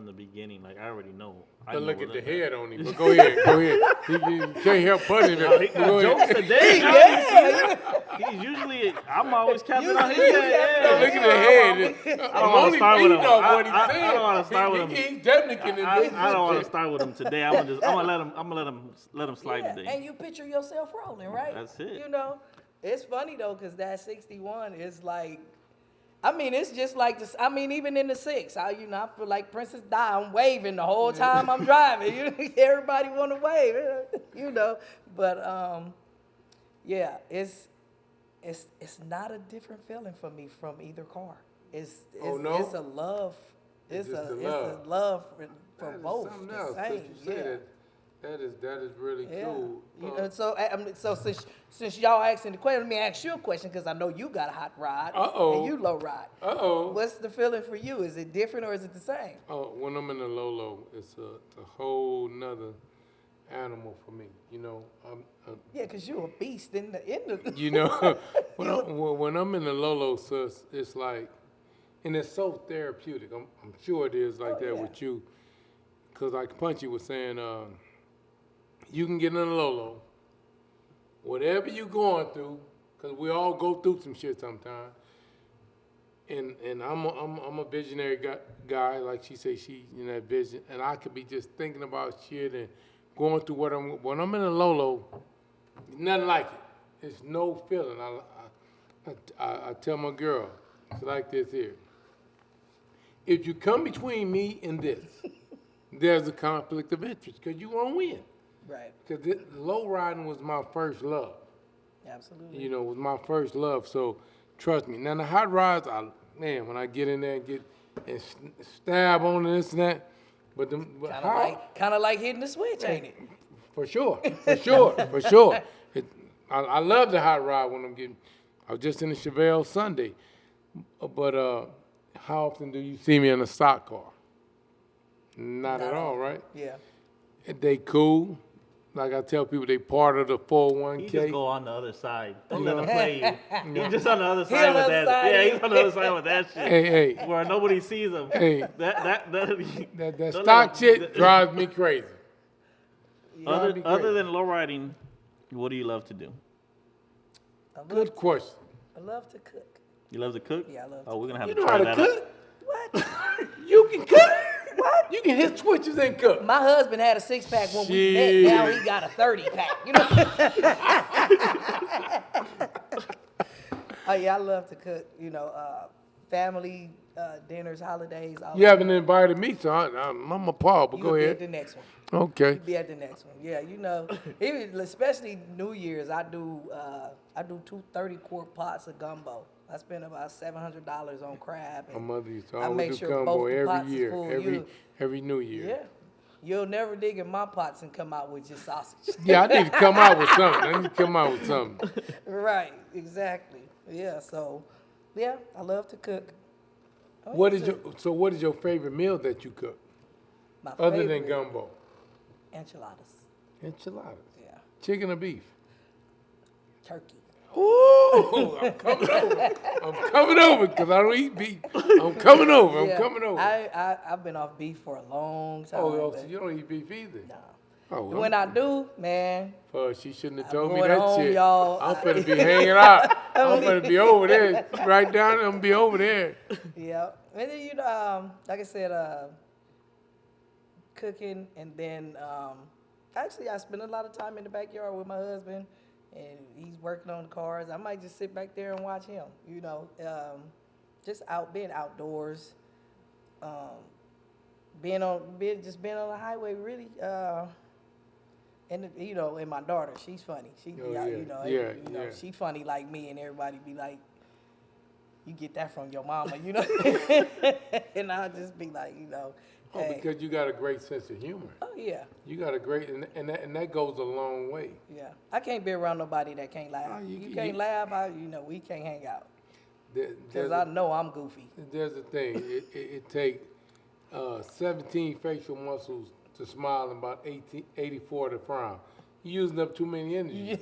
the beginning. Like I already know. But look at the head on him. But go ahead. You can't help putting it. Go Jokes ahead. today. Yeah, He's usually. I'm always capping You- on his you head. capping on Look at the head. I I'm don't want only to start with him. feeding off what he's I saying. don't want to start with him. He's definitely can I envision don't want to it. start with him today. I'm gonna let him slide yeah. today. And you picture yourself rolling, right? That's it. You know, it's funny though, because that 61 is like, I mean, it's just like this. I mean, even in the 6, I feel like Princess Di. I'm waving the whole time I'm driving. Everybody want to wave, you know. But yeah, it's not a different feeling for me from either car. It's Oh, no? it's a love. It's just a a love. it's a love for That is both. something The else. same. You say Yeah. that is really Yeah. cool. You know, so since y'all asking the question, let me ask you a question because I know you got a hot rod Uh-oh. and you low ride. Uh-oh. What's the feeling for you? Is it different or is it the same? Oh, when I'm in the low, it's a whole nother animal for me. You know, Yeah, because you're a beast in the. you know, when I'm in the low, sis, it's like, and it's so therapeutic. I'm sure it is like Oh, that yeah. with you, because like Punchy was saying, you can get in the low, whatever you're going through, because we all go through some shit sometimes. And I'm a visionary guy, like she said, she in that vision, and I could be just thinking about shit and going through when I'm in a low, nothing like it. It's no feeling. I tell my girl, it's like this here. If you come between me and this, there's a conflict of interest because you won't win. Right. Because low riding was my first love. Absolutely. You know, it was my first love. So trust me. Now the hot rods, when I get in there and stab on this and that, but Kind of like hitting the switch, ain't it? for sure. I love the hot rod when I'm getting, I was just in a Chevelle Sunday. But how often do you see me in a stock car? Not at all, right? Yeah. They cool. Like I tell people, they part of the 401k. You just go on the other side. Don't let know? him play you. He's just on the other He side on the with other that. side. Yeah, he's on the other side with that shit. Hey, Where nobody sees him. Hey. That that don't stock let him- shit drives me crazy. Other be other great. than low riding, what do you love to do? Good question. I love to cook. You love to cook? Yeah, I love Oh, we're gonna have You to know how try to that out. cook? What? You can cook? What? You can hit switches and cook. My husband had a 6-pack when we met. Shit. Now he got a 30-pack. You know? Oh yeah, I love to cook. You know, family dinners, holidays. You haven't invited me, so I'm a Paul, but You go will be ahead. at the next one. Okay. Be at the next one. Yeah, you know, even especially New Year's, I do 2 30-quart pots of gumbo. I spend about $700 on crab. My mother used to I always make do sure gumbo both the pots every is year, full. every New Year. Yeah, you'll never dig in my pots and come out with just sausage. Yeah, I need to come out with something. I need to come out with something. Right, exactly. Yeah, so yeah, I love to cook. Oh, What yes, is sir. what is your favorite meal that you cook My other than favorite, gumbo? enchiladas? Enchiladas. Yeah, Chicken or beef? turkey. Ooh, I'm coming over. I'm coming over because I don't eat beef. I'm coming over. I'm Yeah, coming over. I've been off beef for a long time. oh, but so you don't eat beef either? nah. Oh, well, When I do, man, she shouldn't have I'm told me going that home, shit. y'all. I'm finna be hanging out. I'm finna be over there. Right down there, I'm gonna be over there. yeah. And then, you know, like I said, cooking, and then actually I spend a lot of time in the backyard with my husband, and he's working on the cars. I might just sit back there and watch him. You know, just being outdoors, being on the highway really. And you know, and my daughter, she's funny. She funny like me, and everybody be like, "You get that from your mama," you know. And I'll just be like, you know, Oh, hey, because you got a great sense of humor. oh yeah, You got a great, and that goes a long way. yeah. I can't be around nobody that can't laugh. Oh, you can't laugh, we can't hang out. There's Cause a- I know I'm goofy. There's a thing. It takes 17 facial muscles to smile and about 84 to frown. You're using up too many energies.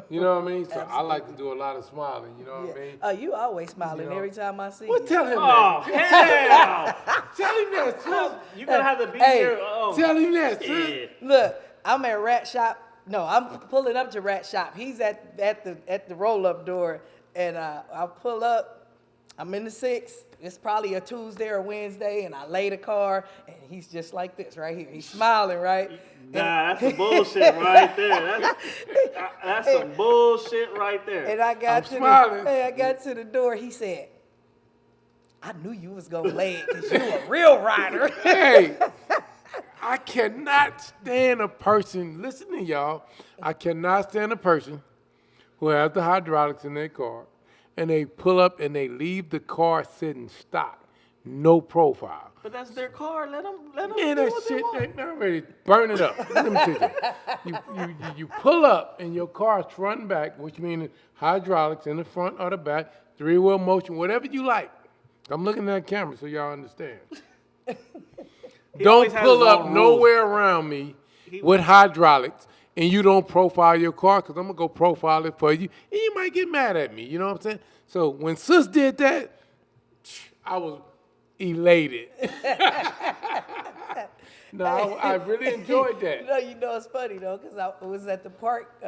You know what I mean? So I like to do a lot of smiling. You know what I mean? Oh, you always smiling You know. every time I see Well, you. tell him Oh, that. hell! Tell him that, sis. You're gonna have to be Hey. here. Oh, Tell him that, sis. shit. Look, I'm at Rat Shop. No, I'm pulling up to Rat Shop. He's at the roll up door, and I pull up. I'm in the 6. It's probably a Tuesday or Wednesday, and I lay the car, and he's just like this right here. He's smiling, right? Nah, that's some bullshit right there. That's some bullshit right there. And I got smiling. I got to the door. He said, "I knew you was gonna lay it because you a real rider." Hey, I cannot stand a person, listen to y'all, I cannot stand a person who has the hydraulics in their car and they pull up and they leave the car sitting stock, no profile. But that's their car. Let them Man, do that what they shit, want. they already burn it up. Let me tell you. You pull up and your car's front and back, which means hydraulics in the front or the back, 3-wheel motion, whatever you like. I'm looking at that camera so y'all understand. Don't always has pull his up own rules. nowhere around me with hydraulics and you don't profile your car because I'm going to go profile it for you and you might get mad at me. You know what I'm saying? So when Sis did that, I was elated. No, I really enjoyed that. You know it's funny though, because I was at the park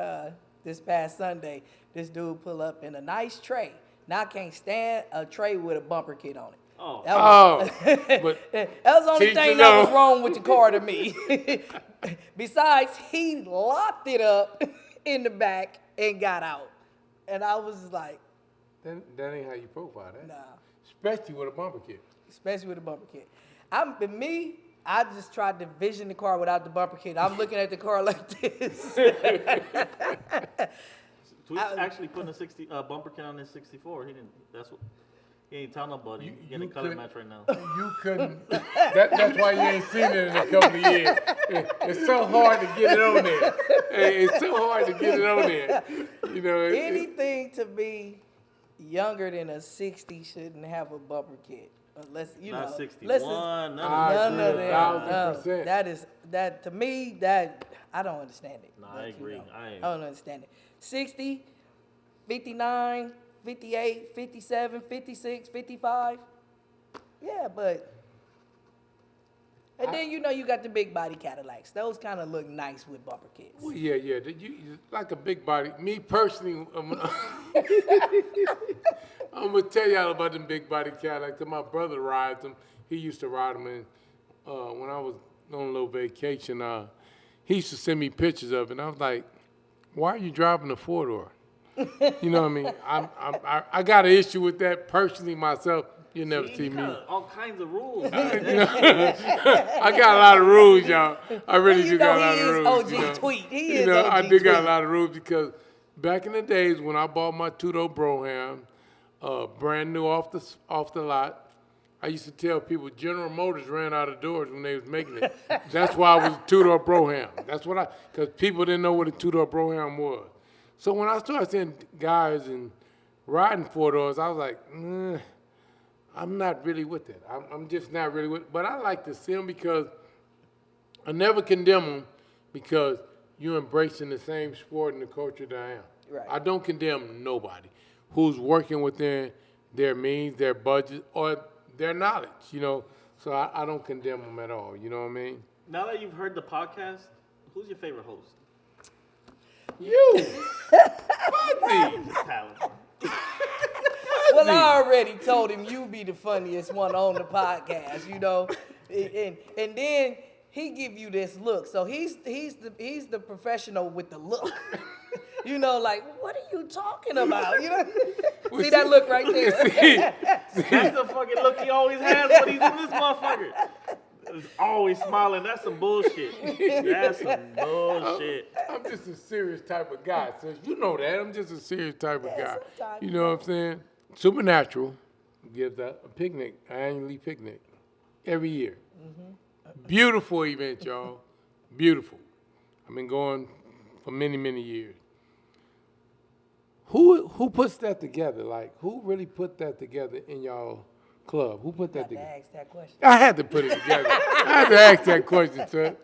this past Sunday. This dude pull up in a nice tray. Now I can't stand a tray with a bumper kit on it. Oh. That was, But that was the only teach thing you that was know. wrong with the car to me. Besides, he locked it up in the back and got out. And I was like, that ain't how you profile that. nah, Especially with a bumper kit. especially with a bumper kit. I just tried to vision the car without the bumper kit. I'm looking at the car like this. Tweet's actually putting a 60 bumper kit on his 64. He didn't. That's what. He ain't telling nobody. He's getting a color could- match right now. You couldn't. That's why you ain't seen it in a couple of years. It's so hard to get it on there. Hey, it's so hard to get it on there. You know. Anything to be younger than a 60 shouldn't have a bumper kit. Unless, Not know. 61, None I of agree them. 1,000%. That to me, that I don't understand it. No, But, I agree. I don't understand it. 60, 59, 58, 57, 56, 55. Yeah, but. And then you got the big body Cadillacs. Those kind of look nice with bumper kits. Well, yeah. You like a big body. Me personally, I'm gonna tell y'all about them big body Cadillacs. 'Cause my brother rides them. He used to ride them, and when I was on a little vacation, he used to send me pictures of it. And I was like, "Why are you driving a 4-door?" You know what I mean? I got an issue with that personally myself. You never see me. All kinds of rules. I got a lot of rules, y'all. I really do got a lot of rules. OG tweet. He is I OG did got a tweet. lot of rules because back in the days when I bought my two-door Brougham, brand new off the lot, I used to tell people General Motors ran out of doors when they was making it. That's why I was a two-door Brougham. That's what because people didn't know what a two-door Brougham was. So when I started seeing guys and riding 4-doors, I was like, I'm not really with it. I'm just not really with it. But I like to see them because I never condemn them because you're embracing the same sport and the culture that I am. Right. I don't condemn nobody who's working within their means, their budget, or their knowledge, So I don't condemn them at all, you know what I mean? Now that you've heard the podcast, who's your favorite host? You! Fuzzy! Talent. Well, I already told him you be the funniest one on the podcast, and then he give you this look. So he's the professional with the look. Like, what are you talking about? See that look right there? That's the fucking look he always has when he's in this motherfucker. He's always smiling. That's some bullshit. That's some bullshit. I'm just a serious type of guy, sis. You know that. I'm just a serious type of guy. sometimes You know what I'm saying? Supernatural gives a picnic, an annually picnic, every year. Beautiful event, y'all. Beautiful. I've been going for many, many years. Who puts that together? Like, who really put that together in y'all club? Who put that together? Ask that question. I had to put it together. I had to ask that question, sir.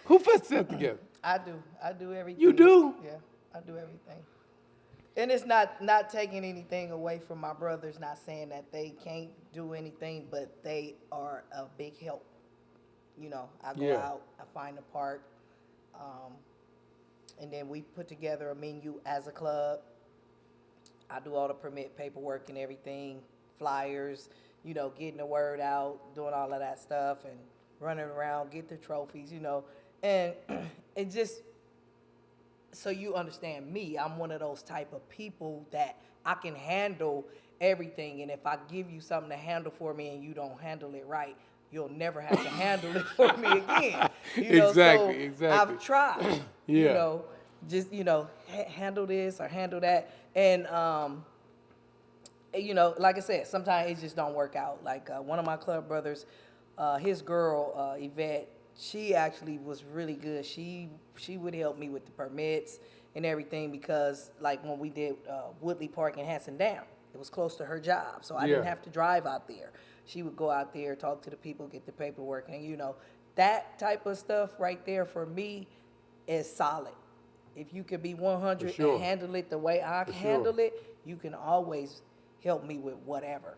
Who puts that together? I do. I do everything. You do? Yeah, I do everything. And it's not taking anything away from my brothers, not saying that they can't do anything, but they are a big help. I go out, I find a park, and then we put together a menu as a club. I do all the permit paperwork and everything, flyers, getting the word out, doing all of that stuff, and running around, get the trophies, and it just, so you understand me, I'm one of those type of people that I can handle everything, and if I give you something to handle for me and you don't handle it right, you'll never have to handle it for me again. Exactly. I've tried, Yeah. just, handle this or handle that. And, like I said, sometimes it just don't work out. Like one of my club brothers, his girl, Yvette, she actually was really good. She would help me with the permits and everything because, like, when we did Woodley Park in Hanson Dam, it was close to her job, so I didn't have to drive out there. She would go out there, talk to the people, get the paperwork, and, that type of stuff right there for me is solid. If you could be 100 and handle it the way I can handle it, you can always help me with whatever,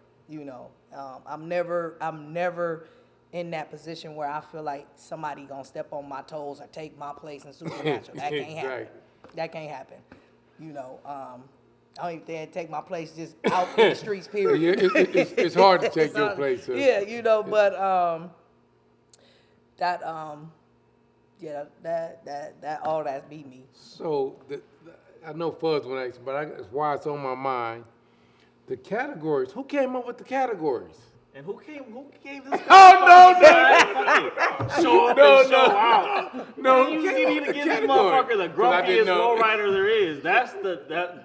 I'm never in that position where I feel like somebody gonna step on my toes or take my place in Supernatural. That can't happen. That can't happen. I don't even dare take my place just out in the streets, period. It's hard to take your place. Sir. Yeah, but that all that be me. So I know Fuzz went ask, but it's why it's on my mind. The categories. Who came up with the categories? And who gave this guy? Oh no! Show up and show out. No, you need to give this motherfucker the grumpiest lowrider there is.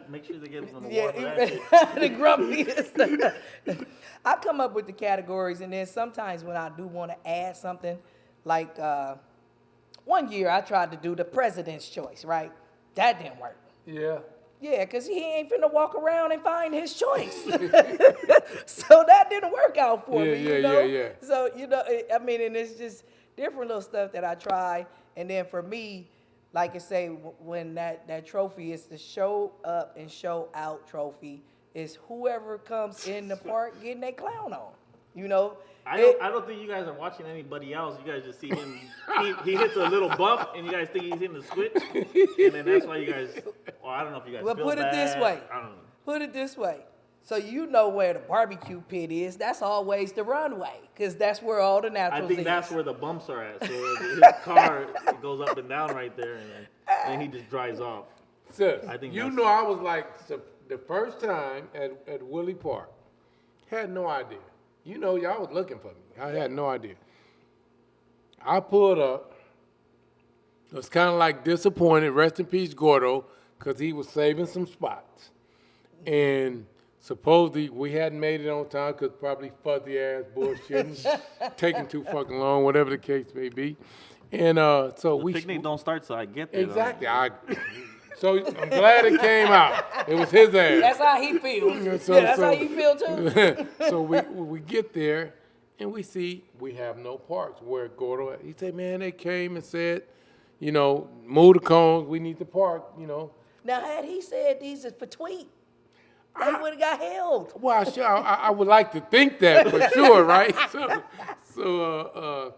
Make sure they give him an award for that shit. The grumpiest. I come up with the categories, and then sometimes when I do want to add something, like one year I tried to do the president's choice, right? That didn't work. Yeah. Yeah, because he ain't finna walk around and find his choice. So that didn't work out for me, you know? Yeah. So, you know, I mean, and it's just different little stuff that I try. And then for me, like I say, when that trophy is the show up and show out trophy, is whoever comes in the park getting their clown on, you know? I don't think you guys are watching anybody else. You guys just see him. He hits a little bump, and you guys think he's hitting the switch, and then that's why you guys. Well, I don't know if you guys. Well, feel put it bad. this way. I don't know. Put it this way. So you know where the barbecue pit is. That's always the runway, because that's where all the naturals I think is. that's where the bumps are at. So his car goes up and down right there, and he just drives off. Sis, I think you that's- know I was like the first time at Willie Park, had no idea. You know, y'all was looking for me. I had no idea. I pulled up. I was kind of like disappointed. Rest in peace, Gordo, because he was saving some spots. And supposedly we hadn't made it on time because probably fuzzy ass bullshitting, taking too fucking long, whatever the case may be. And so The we picnic don't start till I get there. though. exactly. So I'm glad it came out. It was his ass. That's how he feels. So- Yeah, that's so- how you feel too. So we get there and we see we have no parks where Gordo. He said, man, they came and said, you know, move the cones. We need the park. You know. Now, had he said these is for tweet, they would have got held. Well, sure, I would like to think that for sure, right? So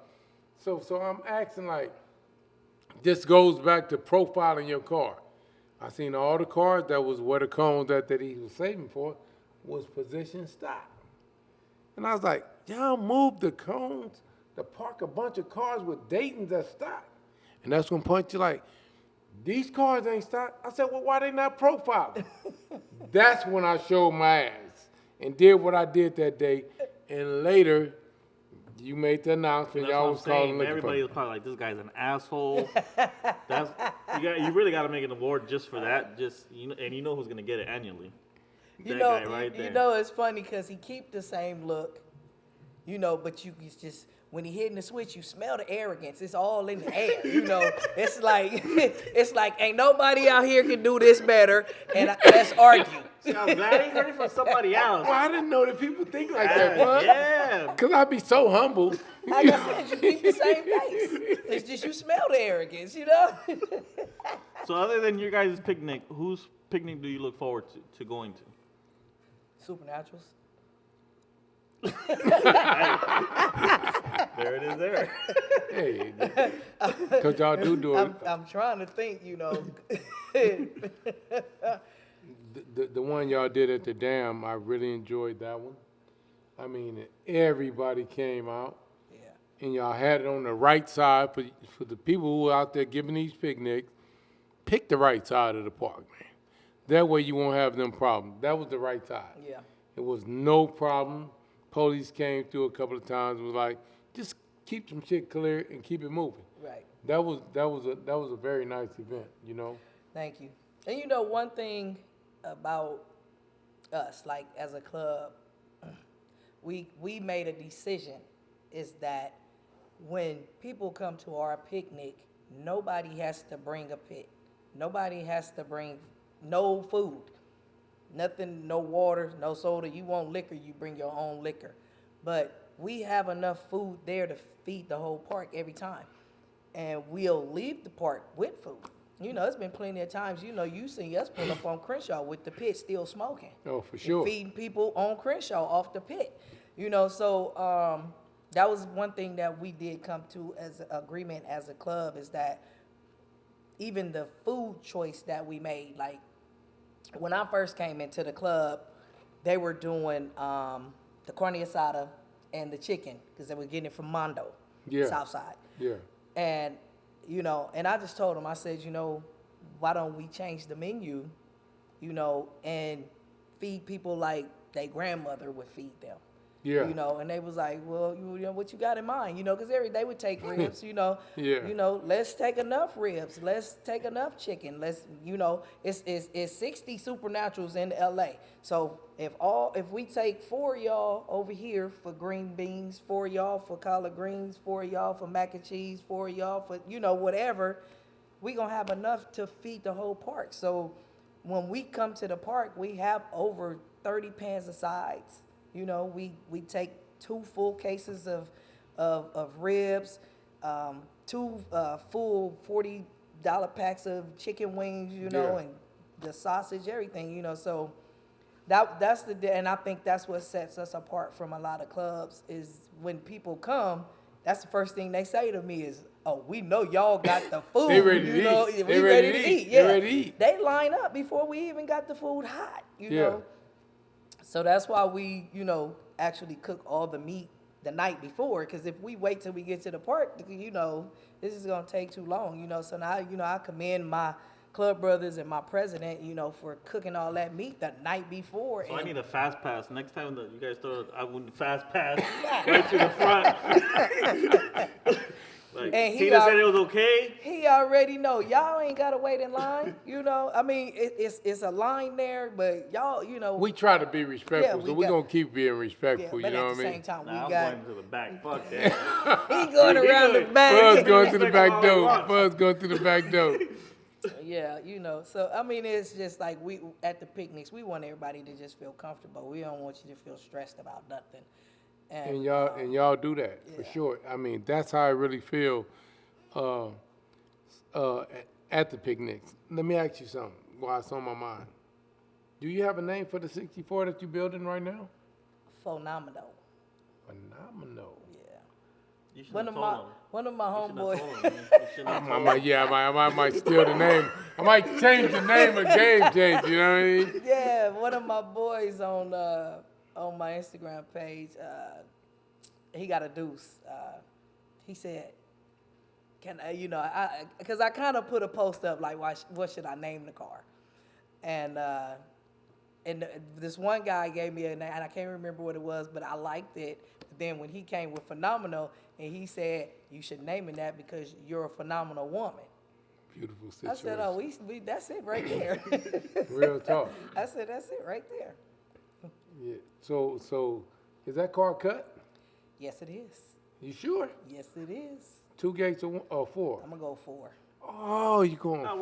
I'm asking like, this goes back to profiling your car. I seen all the cars that was where the cones that he was saving for was position stop. And I was like, y'all move the cones to park a bunch of cars with Dayton's that stop. And that's when point you like, these cars ain't stopped. I said, well, why they not profiling? That's when I showed my ass and did what I did that day. And later, you made the announcement. That's Y'all what was I'm calling saying. looking Everybody for was probably like, "This guy's an asshole." You really got to make an award just for that. And you know who's gonna get it annually. You That know, guy right there. you know, it's funny because he keep the same look, you know, but it's just when he hitting the switch, you smell the arrogance. It's all in the air, you know. It's like ain't nobody out here can do this better, and let's argue. See, I'm glad he heard it from somebody else. Well, I didn't know that people think like that, bud. Yeah. Because I'd be so humble. Like I said, you keep the same face. It's just you smell the arrogance, you know. So other than your guys' picnic, whose picnic do you look forward to going to? Supernaturals. There it is. There. Hey, because y'all do it. I'm trying to think, you know. The one y'all did at the dam, I really enjoyed that one. I mean, everybody came out. Yeah. And y'all had it on the right side for the people who are out there giving these picnics. Pick the right side of the park, man. That way you won't have them problems. That was the right side. Yeah. It was no problem. Police came through a couple of times. It was like, just keep some shit clear and keep it moving. Right. That was a very nice event, you know. Thank you. And you know, one thing about us, like as a club, we made a decision is that when people come to our picnic, nobody has to bring a pit. Nobody has to bring no food. Nothing, no water, no soda. You want liquor, you bring your own liquor. But we have enough food there to feed the whole park every time. And we'll leave the park with food. You know, it's been plenty of times, you know, you see us pull up on Crenshaw with the pit still smoking. Oh, for sure. Feeding people on Crenshaw off the pit. You know, so that was one thing that we did come to as an agreement as a club is that even the food choice that we made, like when I first came into the club, they were doing the carne asada and the chicken because they were getting it from Mondo, Yeah. Southside. Yeah. And, you know, and I just told them, I said, you know, why don't we change the menu, you know, and feed people like their grandmother would feed them. Yeah. You know, and they was like, well, you know, what you got in mind? You know, because they would take ribs, you know. Yeah. You know, let's take enough ribs. Let's take enough chicken. Let's, you know, it's 60 supernaturals in LA. So if we take 4 of y'all over here for green beans, 4 of y'all for collard greens, 4 of y'all for mac and cheese, 4 of y'all for, you know, whatever, we going to have enough to feed the whole park. So when we come to the park, we have over 30 pans of sides. You know, we take 2 full cases of ribs, 2 full $40 packs of chicken wings, you know, and the sausage, everything, you know. So that's and I think that's what sets us apart from a lot of clubs is when people come, that's the first thing they say to me is, "Oh, we know y'all got the food. They ready to you know, eat. We ready to eat. Yeah, They ready to eat. They line up before we even got the food hot. You know, so that's why we, you know, actually cook all the meat the night before. Because if we wait till we get to the park, you know, this is gonna take too long. You know, so now, you know, I commend my club brothers and my president, you know, for cooking all that meat the night before. So I need a fast pass. Next time that you guys throw, I would fast pass right to the front. Like, And Tina said it was okay. He already know. Y'all ain't gotta wait in line. You know, I mean, it's a line there, but y'all, you know, We try to be respectful, Yeah, so we're going to keep being respectful, but you know at what the I same mean? time, Nah, we I'm got going to the back. Fuck that. he going around the Buzz back. going to the back all I door. want. Buzz going to the back door. Yeah, you know. So I mean, it's just like we at the picnics, we want everybody to just feel comfortable. We don't want you to feel stressed about nothing. And y'all do that for sure. I mean, that's how I really feel at the picnics. Let me ask you something while it's on my mind. Do you have a name for the 64 that you're building right now? Phenomenal. Phenomenal. Yeah. You should One have of told my him. one of my You shouldn't have homeboys. told him. You shouldn't have told him. I might steal the name. I might change the name of Game Change, you know what I mean? Yeah, one of my boys on my Instagram page, he got a deuce. He said, "Can I, you know, because I kind of put a post up like, what should I name the car?" And this one guy gave me a name, and I can't remember what it was, but I liked it. But then when he came with phenomenal, and he said, "You should name it that because you're a phenomenal woman." Beautiful I situation. said, "Oh, we that's it right there." Real talk. I said, "That's it right there." Yeah. So is that car cut? Yes, it is. You sure? Yes, it is. 2 gates or 4? I'm gonna go 4. Oh, you going No, 4?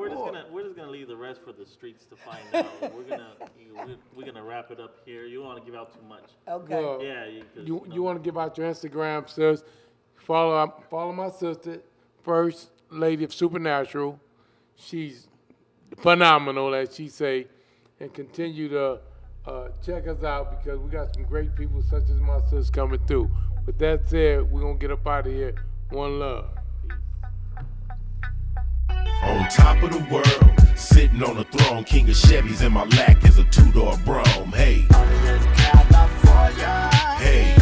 we're just gonna leave the rest for the streets to find out. We're gonna wrap it up here. You don't want to give out too much. Okay. Well, Yeah, You want to give out your Instagram, sis? Follow my sister, First Lady of Supernatural. She's phenomenal, as she say, and continue to check us out because we got some great people such as my sis coming through. With that said, we're gonna get up out of here. One love. On top of the world, sitting on the throne, king of Chevys in my lap is a 2-door Brougham. Hey, hey.